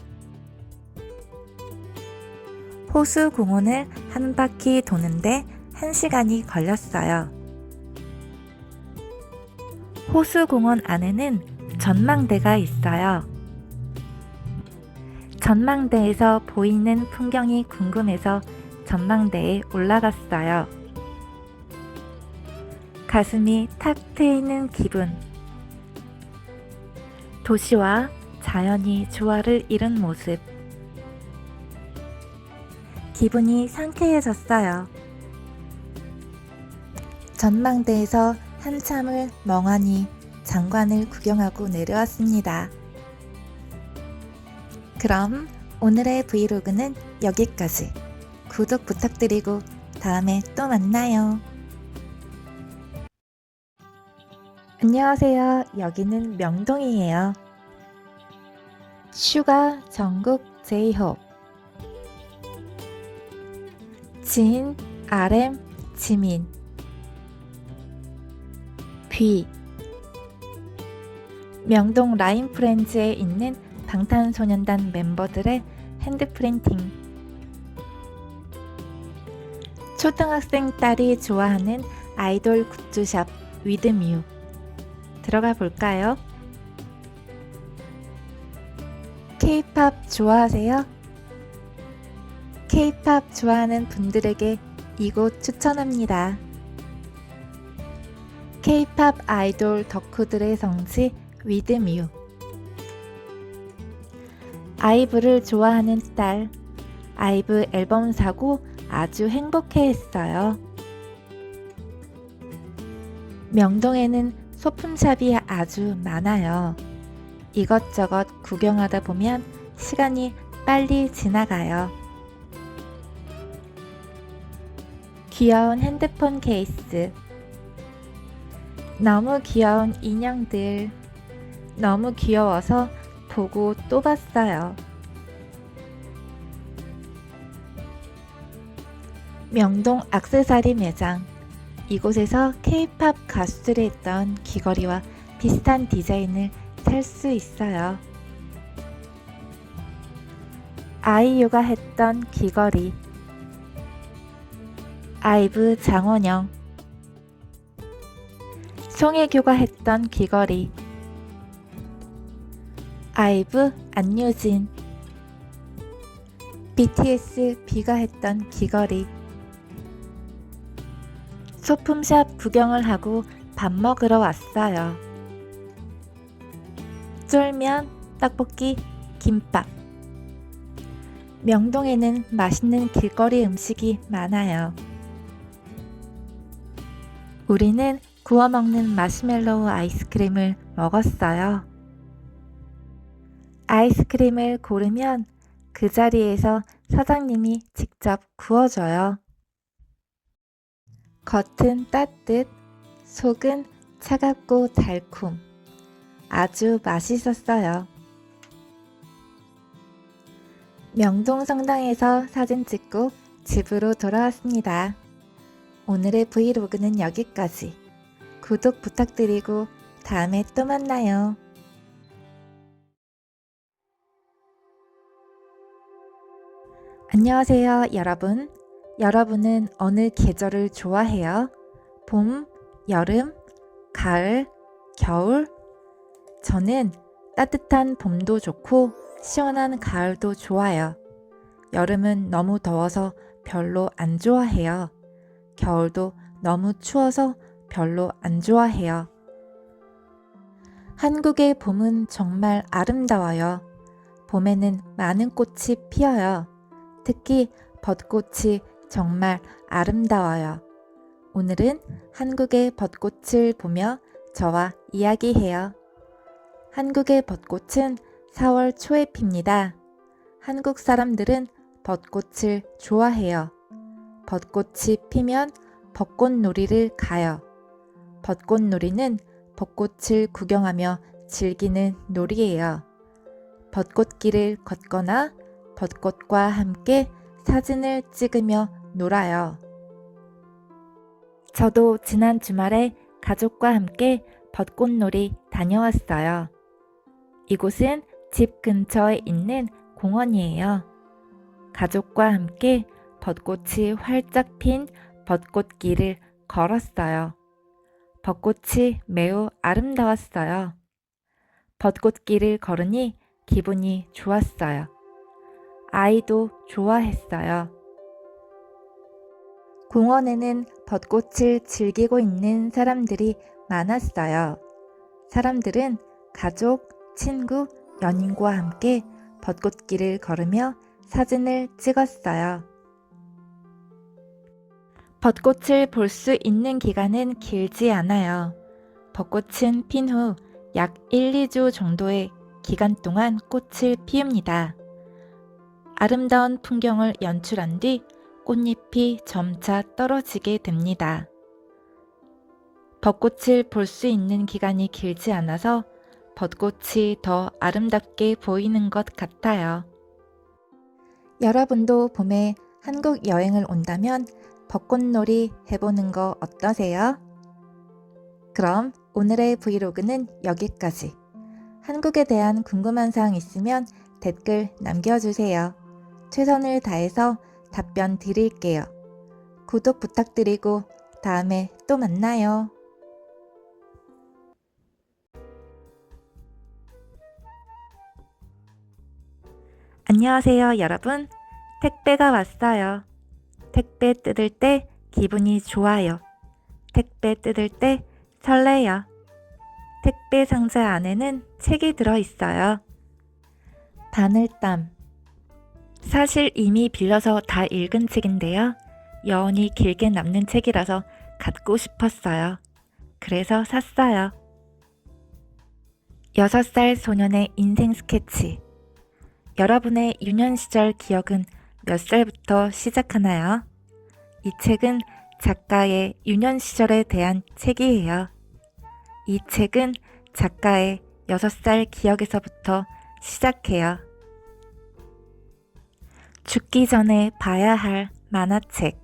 [SPEAKER 2] 호수공원을 한 바퀴 도는데 1시간이 걸렸어요. 호수공원 안에는 전망대가 있어요. 전망대에서 보이는 풍경이 궁금해서 전망대에 올라갔어요. 가슴이 탁 트이는 기분. 도시와 자연이 조화를 이룬 모습. 기분이 상쾌해졌어요. 전망대에서 한참을 멍하니 장관을 구경하고 내려왔습니다. 그럼 오늘의 브이로그는 여기까지. 구독 부탁드리고 다음에 또 만나요. 안녕하세요. 여기는 명동이에요. 슈가 정국 제이홉, 진, RM, 지민, 뷔. 명동 라인프렌즈에 있는 방탄소년단 멤버들의 핸드프린팅. 초등학생 딸이 좋아하는 아이돌 굿즈샵 위드뮤. 들어가 볼까요? K-팝 좋아하세요? K-팝 좋아하는 분들에게 이곳 추천합니다. K-팝 아이돌 덕후들의 성지 위드뮤. 아이브를 좋아하는 딸. 아이브 앨범 사고 아주 행복해했어요. 명동에는 소품샵이 아주 많아요. 이것저것 구경하다 보면 시간이 빨리 지나가요. 귀여운 핸드폰 케이스. 너무 귀여운 인형들. 너무 귀여워서 보고 또 봤어요. 명동 액세서리 매장. 이곳에서 K-팝 가수들이 했던 귀걸이와 비슷한 디자인을 살 수 있어요. 아이유가 했던 귀걸이. 아이브 장원영. 송혜교가 했던 귀걸이. 아이브 안유진. BTS B가 했던 귀걸이. 소품샵 구경을 하고 밥 먹으러 왔어요. 쫄면, 떡볶이, 김밥. 명동에는 맛있는 길거리 음식이 많아요. 우리는 구워 먹는 마시멜로우 아이스크림을 먹었어요. 아이스크림을 고르면 그 자리에서 사장님이 직접 구워줘요. 겉은 따뜻, 속은 차갑고 달콤. 아주 맛있었어요. 명동 성당에서 사진 찍고 집으로 돌아왔습니다. 오늘의 브이로그는 여기까지. 구독 부탁드리고 다음에 또 만나요. 안녕하세요, 여러분. 여러분은 어느 계절을 좋아해요? 봄, 여름, 가을, 겨울? 저는 따뜻한 봄도 좋고 시원한 가을도 좋아요. 여름은 너무 더워서 별로 안 좋아해요. 겨울도 너무 추워서 별로 안 좋아해요. 한국의 봄은 정말 아름다워요. 봄에는 많은 꽃이 피어요. 특히 벚꽃이 정말 아름다워요. 오늘은 한국의 벚꽃을 보며 저와 이야기해요. 한국의 벚꽃은 4월 초에 핍니다. 한국 사람들은 벚꽃을 좋아해요. 벚꽃이 피면 벚꽃놀이를 가요. 벚꽃놀이는 벚꽃을 구경하며 즐기는 놀이예요. 벚꽃길을 걷거나 벚꽃과 함께 사진을 찍으며 놀아요. 저도 지난 주말에 가족과 함께 벚꽃놀이 다녀왔어요. 이곳은 집 근처에 있는 공원이에요. 가족과 함께 벚꽃이 활짝 핀 벚꽃길을 걸었어요. 벚꽃이 매우 아름다웠어요. 벚꽃길을 걸으니 기분이 좋았어요. 아이도 좋아했어요. 공원에는 벚꽃을 즐기고 있는 사람들이 많았어요. 사람들은 가족, 친구, 연인과 함께 벚꽃길을 걸으며 사진을 찍었어요. 벚꽃을 볼 수 있는 기간은 길지 않아요. 벚꽃은 핀 후 약 1, 2주 정도의 기간 동안 꽃을 피웁니다. 아름다운 풍경을 연출한 뒤 꽃잎이 점차 떨어지게 됩니다. 벚꽃을 볼 수 있는 기간이 길지 않아서 벚꽃이 더 아름답게 보이는 것 같아요. 여러분도 봄에 한국 여행을 온다면 벚꽃놀이 해보는 거 어떠세요? 그럼 오늘의 브이로그는 여기까지. 한국에 대한 궁금한 사항 있으면 댓글 남겨주세요. 최선을 다해서 답변 드릴게요. 구독 부탁드리고 다음에 또 만나요. 안녕하세요, 여러분. 택배가 왔어요. 택배 뜯을 때 기분이 좋아요. 택배 뜯을 때 설레요. 택배 상자 안에는 책이 들어있어요. 바늘땀. 사실 이미 빌려서 다 읽은 책인데요. 여운이 길게 남는 책이라서 갖고 싶었어요. 그래서 샀어요. 6살 소년의 인생 스케치. 여러분의 유년 시절 기억은 몇 살부터 시작하나요? 이 책은 작가의 유년 시절에 대한 책이에요. 이 책은 작가의 6살 기억에서부터 시작해요. 죽기 전에 봐야 할 만화책.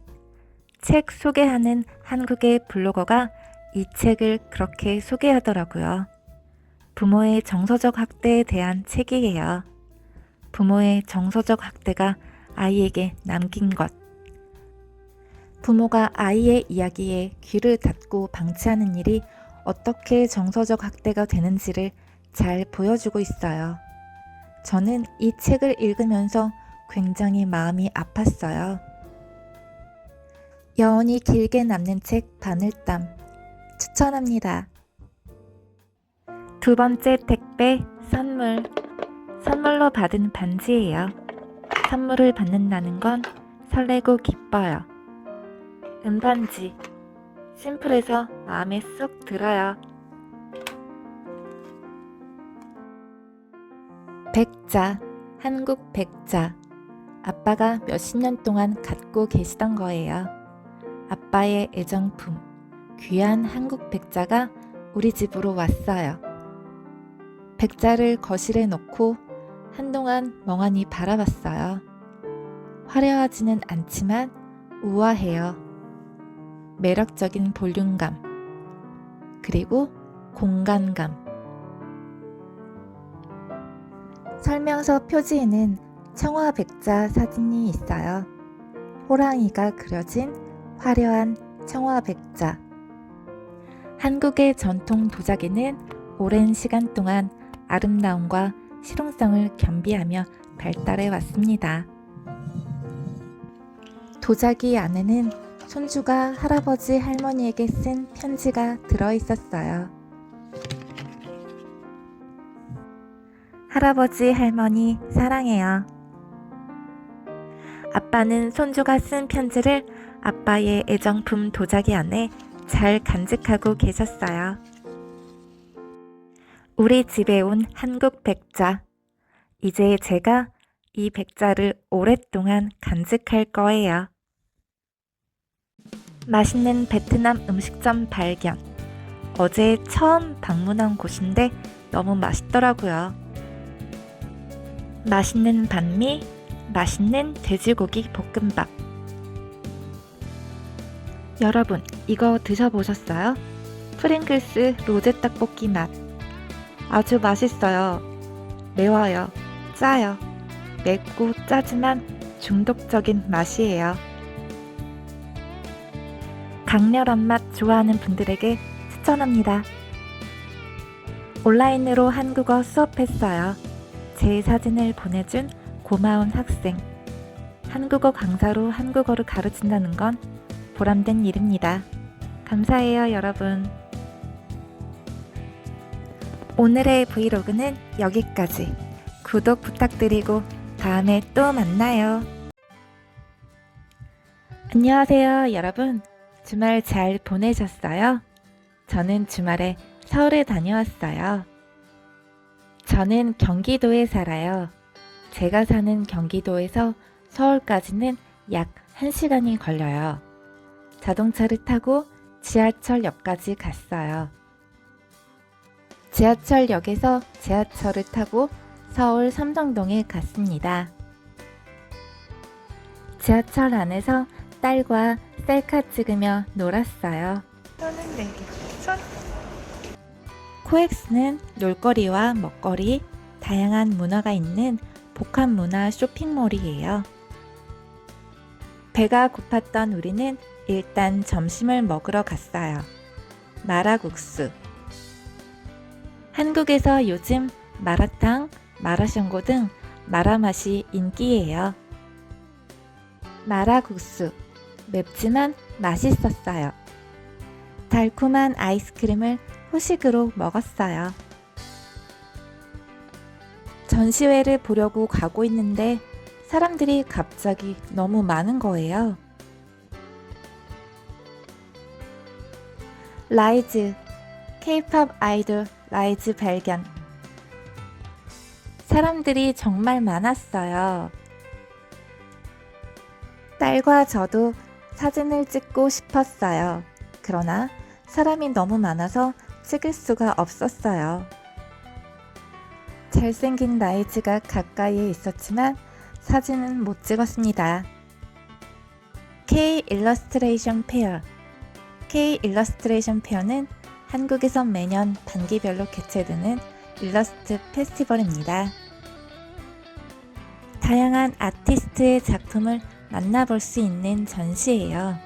[SPEAKER 2] 책 소개하는 한국의 블로거가 이 책을 그렇게 소개하더라고요. 부모의 정서적 학대에 대한 책이에요. 부모의 정서적 학대가 아이에게 남긴 것. 부모가 아이의 이야기에 귀를 닫고 방치하는 일이 어떻게 정서적 학대가 되는지를 잘 보여주고 있어요. 저는 이 책을 읽으면서 굉장히 마음이 아팠어요. 여운이 길게 남는 책 바늘땀 추천합니다. 두 번째 택배 선물. 선물로 받은 반지예요. 선물을 받는다는 건 설레고 기뻐요. 은반지. 심플해서 마음에 쏙 들어요. 백자. 한국 백자. 아빠가 몇십 년 동안 갖고 계시던 거예요. 아빠의 애정품. 귀한 한국 백자가 우리 집으로 왔어요. 백자를 거실에 놓고 한동안 멍하니 바라봤어요. 화려하지는 않지만 우아해요. 매력적인 볼륨감, 그리고 공간감. 설명서 표지에는 청화백자 사진이 있어요. 호랑이가 그려진 화려한 청화백자. 한국의 전통 도자기는 오랜 시간 동안 아름다움과 실용성을 겸비하며 발달해 왔습니다. 도자기 안에는 손주가 할아버지 할머니에게 쓴 편지가 들어있었어요. 할아버지 할머니 사랑해요. 아빠는 손주가 쓴 편지를 아빠의 애정품 도자기 안에 잘 간직하고 계셨어요. 우리 집에 온 한국 백자. 이제 제가 이 백자를 오랫동안 간직할 거예요. 맛있는 베트남 음식점 발견. 어제 처음 방문한 곳인데 너무 맛있더라고요. 맛있는 반미, 맛있는 돼지고기 볶음밥. 여러분, 이거 드셔보셨어요? 프링글스 로제 떡볶이 맛. 아주 맛있어요. 매워요. 짜요. 맵고 짜지만 중독적인 맛이에요. 강렬한 맛 좋아하는 분들에게 추천합니다. 온라인으로 한국어 수업했어요. 제 사진을 보내준 고마운 학생. 한국어 강사로 한국어를 가르친다는 건 보람된 일입니다. 감사해요, 여러분. 오늘의 브이로그는 여기까지. 구독 부탁드리고 다음에 또 만나요. 안녕하세요, 여러분. 주말 잘 보내셨어요? 저는 주말에 서울에 다녀왔어요. 저는 경기도에 살아요. 제가 사는 경기도에서 서울까지는 약 1시간이 걸려요. 자동차를 타고 지하철역까지 갔어요. 지하철역에서 지하철을 타고 서울 삼성동에 갔습니다. 지하철 안에서 딸과 셀카 찍으며 놀았어요. 손은 4개. 손. 코엑스는 놀거리와 먹거리, 다양한 문화가 있는 복합문화 쇼핑몰이에요. 배가 고팠던 우리는 일단 점심을 먹으러 갔어요. 마라국수. 한국에서 요즘 마라탕, 마라샹궈 등 마라 맛이 인기예요. 마라국수. 맵지만 맛있었어요. 달콤한 아이스크림을 후식으로 먹었어요. 전시회를 보려고 가고 있는데 사람들이 갑자기 너무 많은 거예요. 라이즈, K-pop 아이돌 라이즈 발견. 사람들이 정말 많았어요. 딸과 저도 사진을 찍고 싶었어요. 그러나 사람이 너무 많아서 찍을 수가 없었어요. 잘생긴 라이즈가 가까이에 있었지만 사진은 못 찍었습니다. K 일러스트레이션 페어. K 일러스트레이션 페어는 한국에서 매년 반기별로 개최되는 일러스트 페스티벌입니다. 다양한 아티스트의 작품을 만나볼 수 있는 전시예요.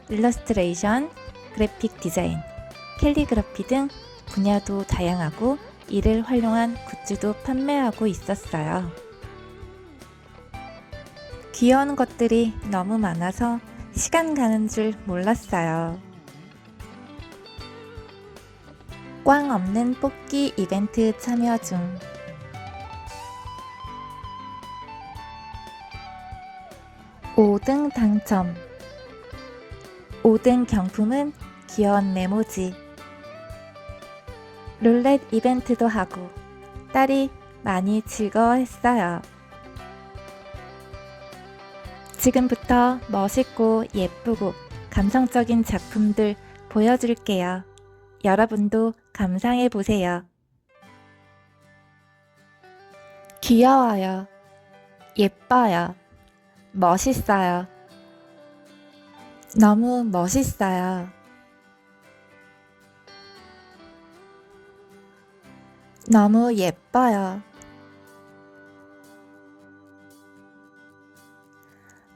[SPEAKER 2] 일러스트레이션, 그래픽 디자인, 캘리그라피 등 분야도 다양하고 이를 활용한 굿즈도 판매하고 있었어요. 귀여운 것들이 너무 많아서 시간 가는 줄 몰랐어요. 꽝 없는 뽑기 이벤트 참여 중. (5등) 당첨. 5등 경품은 귀여운 메모지. 룰렛 이벤트도 하고 딸이 많이 즐거워했어요. 지금부터 멋있고 예쁘고 감성적인 작품들 보여줄게요. 여러분도 감상해보세요. 귀여워요. 예뻐요. 멋있어요. 너무 멋있어요. 너무 예뻐요.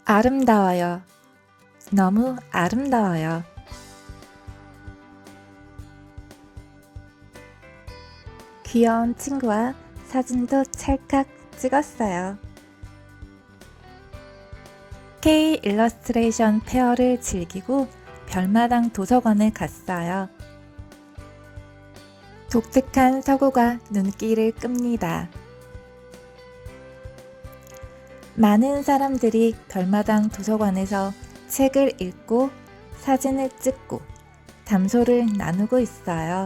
[SPEAKER 2] 아름다워요. 너무 아름다워요. 귀여운 친구와 사진도 찰칵 찍었어요. K 일러스트레이션 페어를 즐기고 별마당 도서관에 갔어요. 독특한 서구가 눈길을 끕니다. 많은 사람들이 별마당 도서관에서 책을 읽고 사진을 찍고 담소를 나누고 있어요.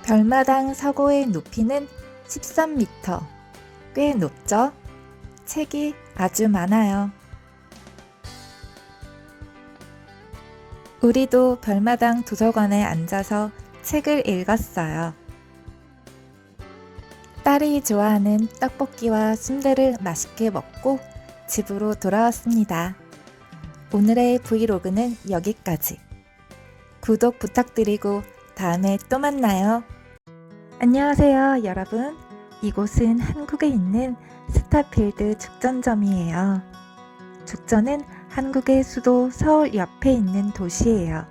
[SPEAKER 2] 별마당 서고의 높이는 13m. 꽤 높죠? 책이 아주 많아요. 우리도 별마당 도서관에 앉아서 책을 읽었어요. 딸이 좋아하는 떡볶이와 순대를 맛있게 먹고 집으로 돌아왔습니다. 오늘의 브이로그는 여기까지. 구독 부탁드리고 다음에 또 만나요. 안녕하세요, 여러분. 이곳은 한국에 있는 스타필드 죽전점이에요. 죽전은 한국의 수도 서울 옆에 있는 도시예요.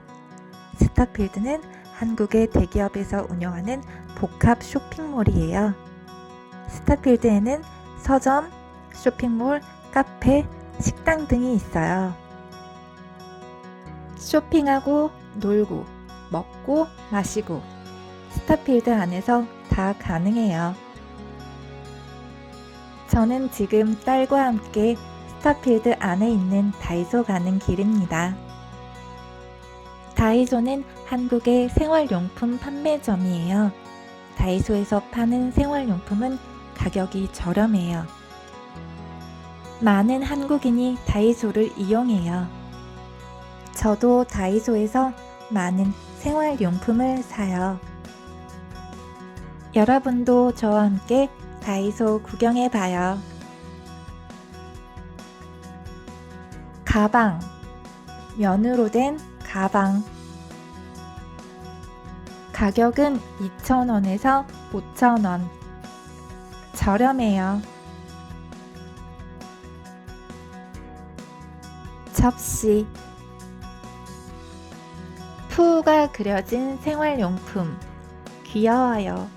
[SPEAKER 2] 스타필드는 한국의 대기업에서 운영하는 복합 쇼핑몰이에요. 스타필드에는 서점, 쇼핑몰, 카페, 식당 등이 있어요. 쇼핑하고 놀고 먹고 마시고 스타필드 안에서 다 가능해요. 저는 지금 딸과 함께 스타필드 안에 있는 다이소 가는 길입니다. 다이소는 한국의 생활용품 판매점이에요. 다이소에서 파는 생활용품은 가격이 저렴해요. 많은 한국인이 다이소를 이용해요. 저도 다이소에서 많은 생활용품을 사요. 여러분도 저와 함께 다이소 구경해봐요. 가방, 면으로 된 가방. 가격은 2,000원에서 5,000원. 저렴해요. 접시. 푸우가 그려진 생활용품. 귀여워요.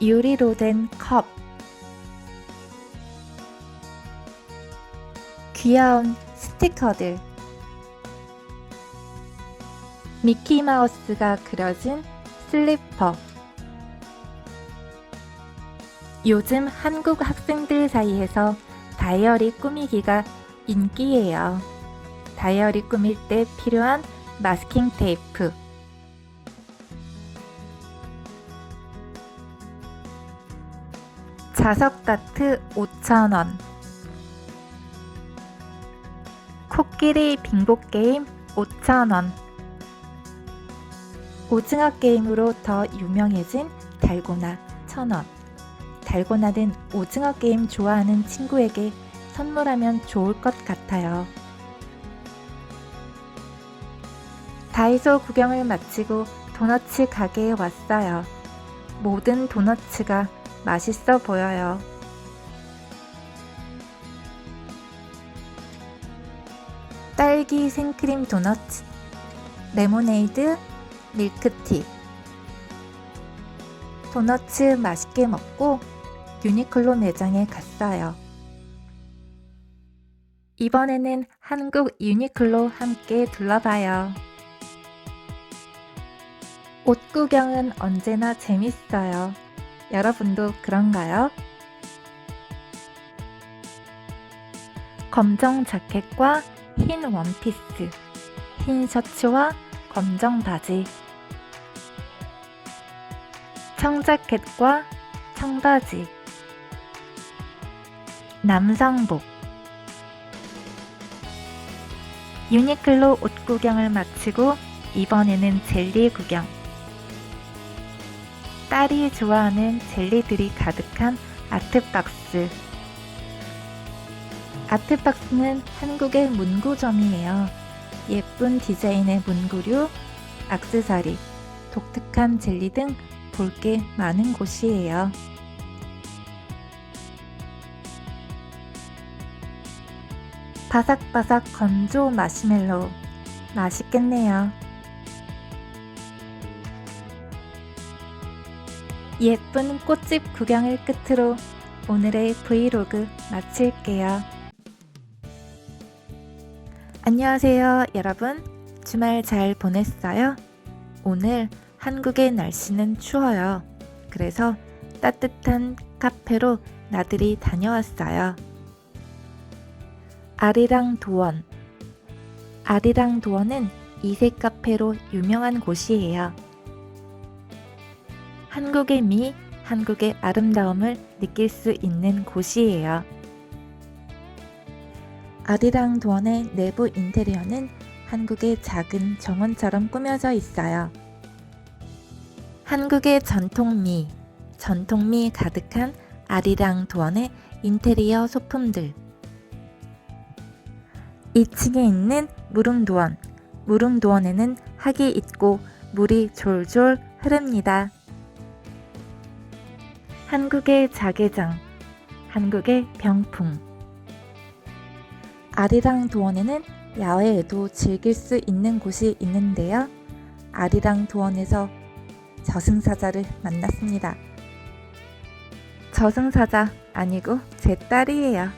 [SPEAKER 2] 유리로 된 컵. 귀여운 스티커들, 미키마우스가 그려진 슬리퍼. 요즘 한국 학생들 사이에서 다이어리 꾸미기가 인기예요. 다이어리 꾸밀 때 필요한 마스킹 테이프, 자석다트 5,000원, 코끼리 빙고 게임 5,000원, 오징어 게임으로 더 유명해진 달고나 1,000원. 달고나는 오징어 게임 좋아하는 친구에게 선물하면 좋을 것 같아요. 다이소 구경을 마치고 도너츠 가게에 왔어요. 모든 도너츠가 맛있어 보여요. 딸기 생크림 도너츠, 레모네이드, 밀크티. 도너츠 맛있게 먹고 유니클로 매장에 갔어요. 이번에는 한국 유니클로 함께 둘러봐요. 옷 구경은 언제나 재밌어요. 여러분도 그런가요? 검정 자켓과 흰 원피스, 흰 셔츠와 검정 바지, 청자켓과 청바지, 남성복. 유니클로 옷 구경을 마치고 이번에는 젤리 구경. 딸이 좋아하는 젤리들이 가득한 아트박스. 아트박스는 한국의 문구점이에요. 예쁜 디자인의 문구류, 액세서리, 독특한 젤리 등 볼 게 많은 곳이에요. 바삭바삭 건조 마시멜로우, 맛있겠네요. 예쁜 꽃집 구경을 끝으로 오늘의 브이로그 마칠게요. 안녕하세요, 여러분. 주말 잘 보냈어요? 오늘 한국의 날씨는 추워요. 그래서 따뜻한 카페로 나들이 다녀왔어요. 아리랑 도원. 아리랑 도원은 이색 카페로 유명한 곳이에요. 한국의 미, 한국의 아름다움을 느낄 수 있는 곳이에요. 아리랑 도원의 내부 인테리어는 한국의 작은 정원처럼 꾸며져 있어요. 한국의 전통미 가득한 아리랑 도원의 인테리어 소품들. 2층에 있는 무릉도원. 무릉도원에는 학이 있고 물이 졸졸 흐릅니다. 한국의 자개장, 한국의 병풍. 아리랑 도원에는 야외에도 즐길 수 있는 곳이 있는데요. 아리랑 도원에서 저승사자를 만났습니다. 저승사자 아니고 제 딸이에요.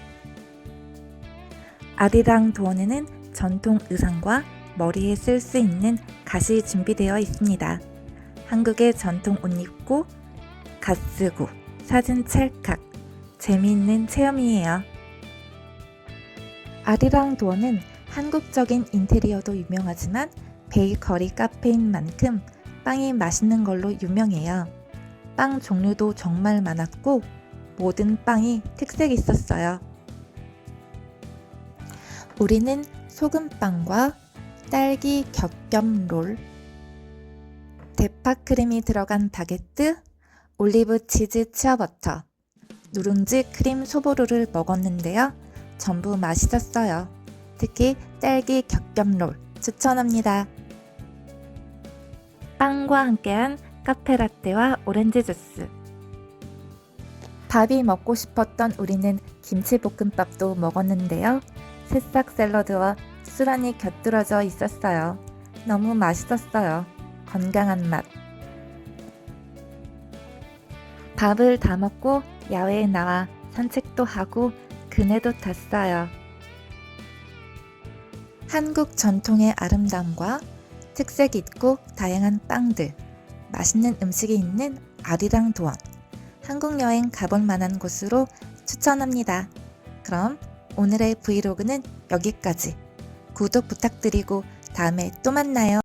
[SPEAKER 2] 아리랑 도원에는 전통 의상과 머리에 쓸 수 있는 갓이 준비되어 있습니다. 한국의 전통 옷 입고 갓 쓰고 사진 찰칵, 재미있는 체험이에요. 아리랑 도원은 한국적인 인테리어도 유명하지만 베이커리 카페인 만큼 빵이 맛있는 걸로 유명해요. 빵 종류도 정말 많았고 모든 빵이 특색 있었어요. 우리는 소금빵과 딸기 겹겹롤, 대파 크림이 들어간 바게트, 올리브 치즈 치어버터, 누룽지 크림 소보루를 먹었는데요. 전부 맛있었어요. 특히 딸기 겹겹롤 추천합니다. 빵과 함께한 카페라떼와 오렌지 주스. 밥이 먹고 싶었던 우리는 김치볶음밥도 먹었는데요. 새싹 샐러드와 수란이 곁들여져 있었어요. 너무 맛있었어요. 건강한 맛. 밥을 다 먹고 야외에 나와 산책도 하고 그네도 탔어요. 한국 전통의 아름다움과 특색 있고 다양한 빵들, 맛있는 음식이 있는 아리랑 도원, 한국 여행 가볼 만한 곳으로 추천합니다. 그럼 오늘의 브이로그는 여기까지. 구독 부탁드리고 다음에 또 만나요.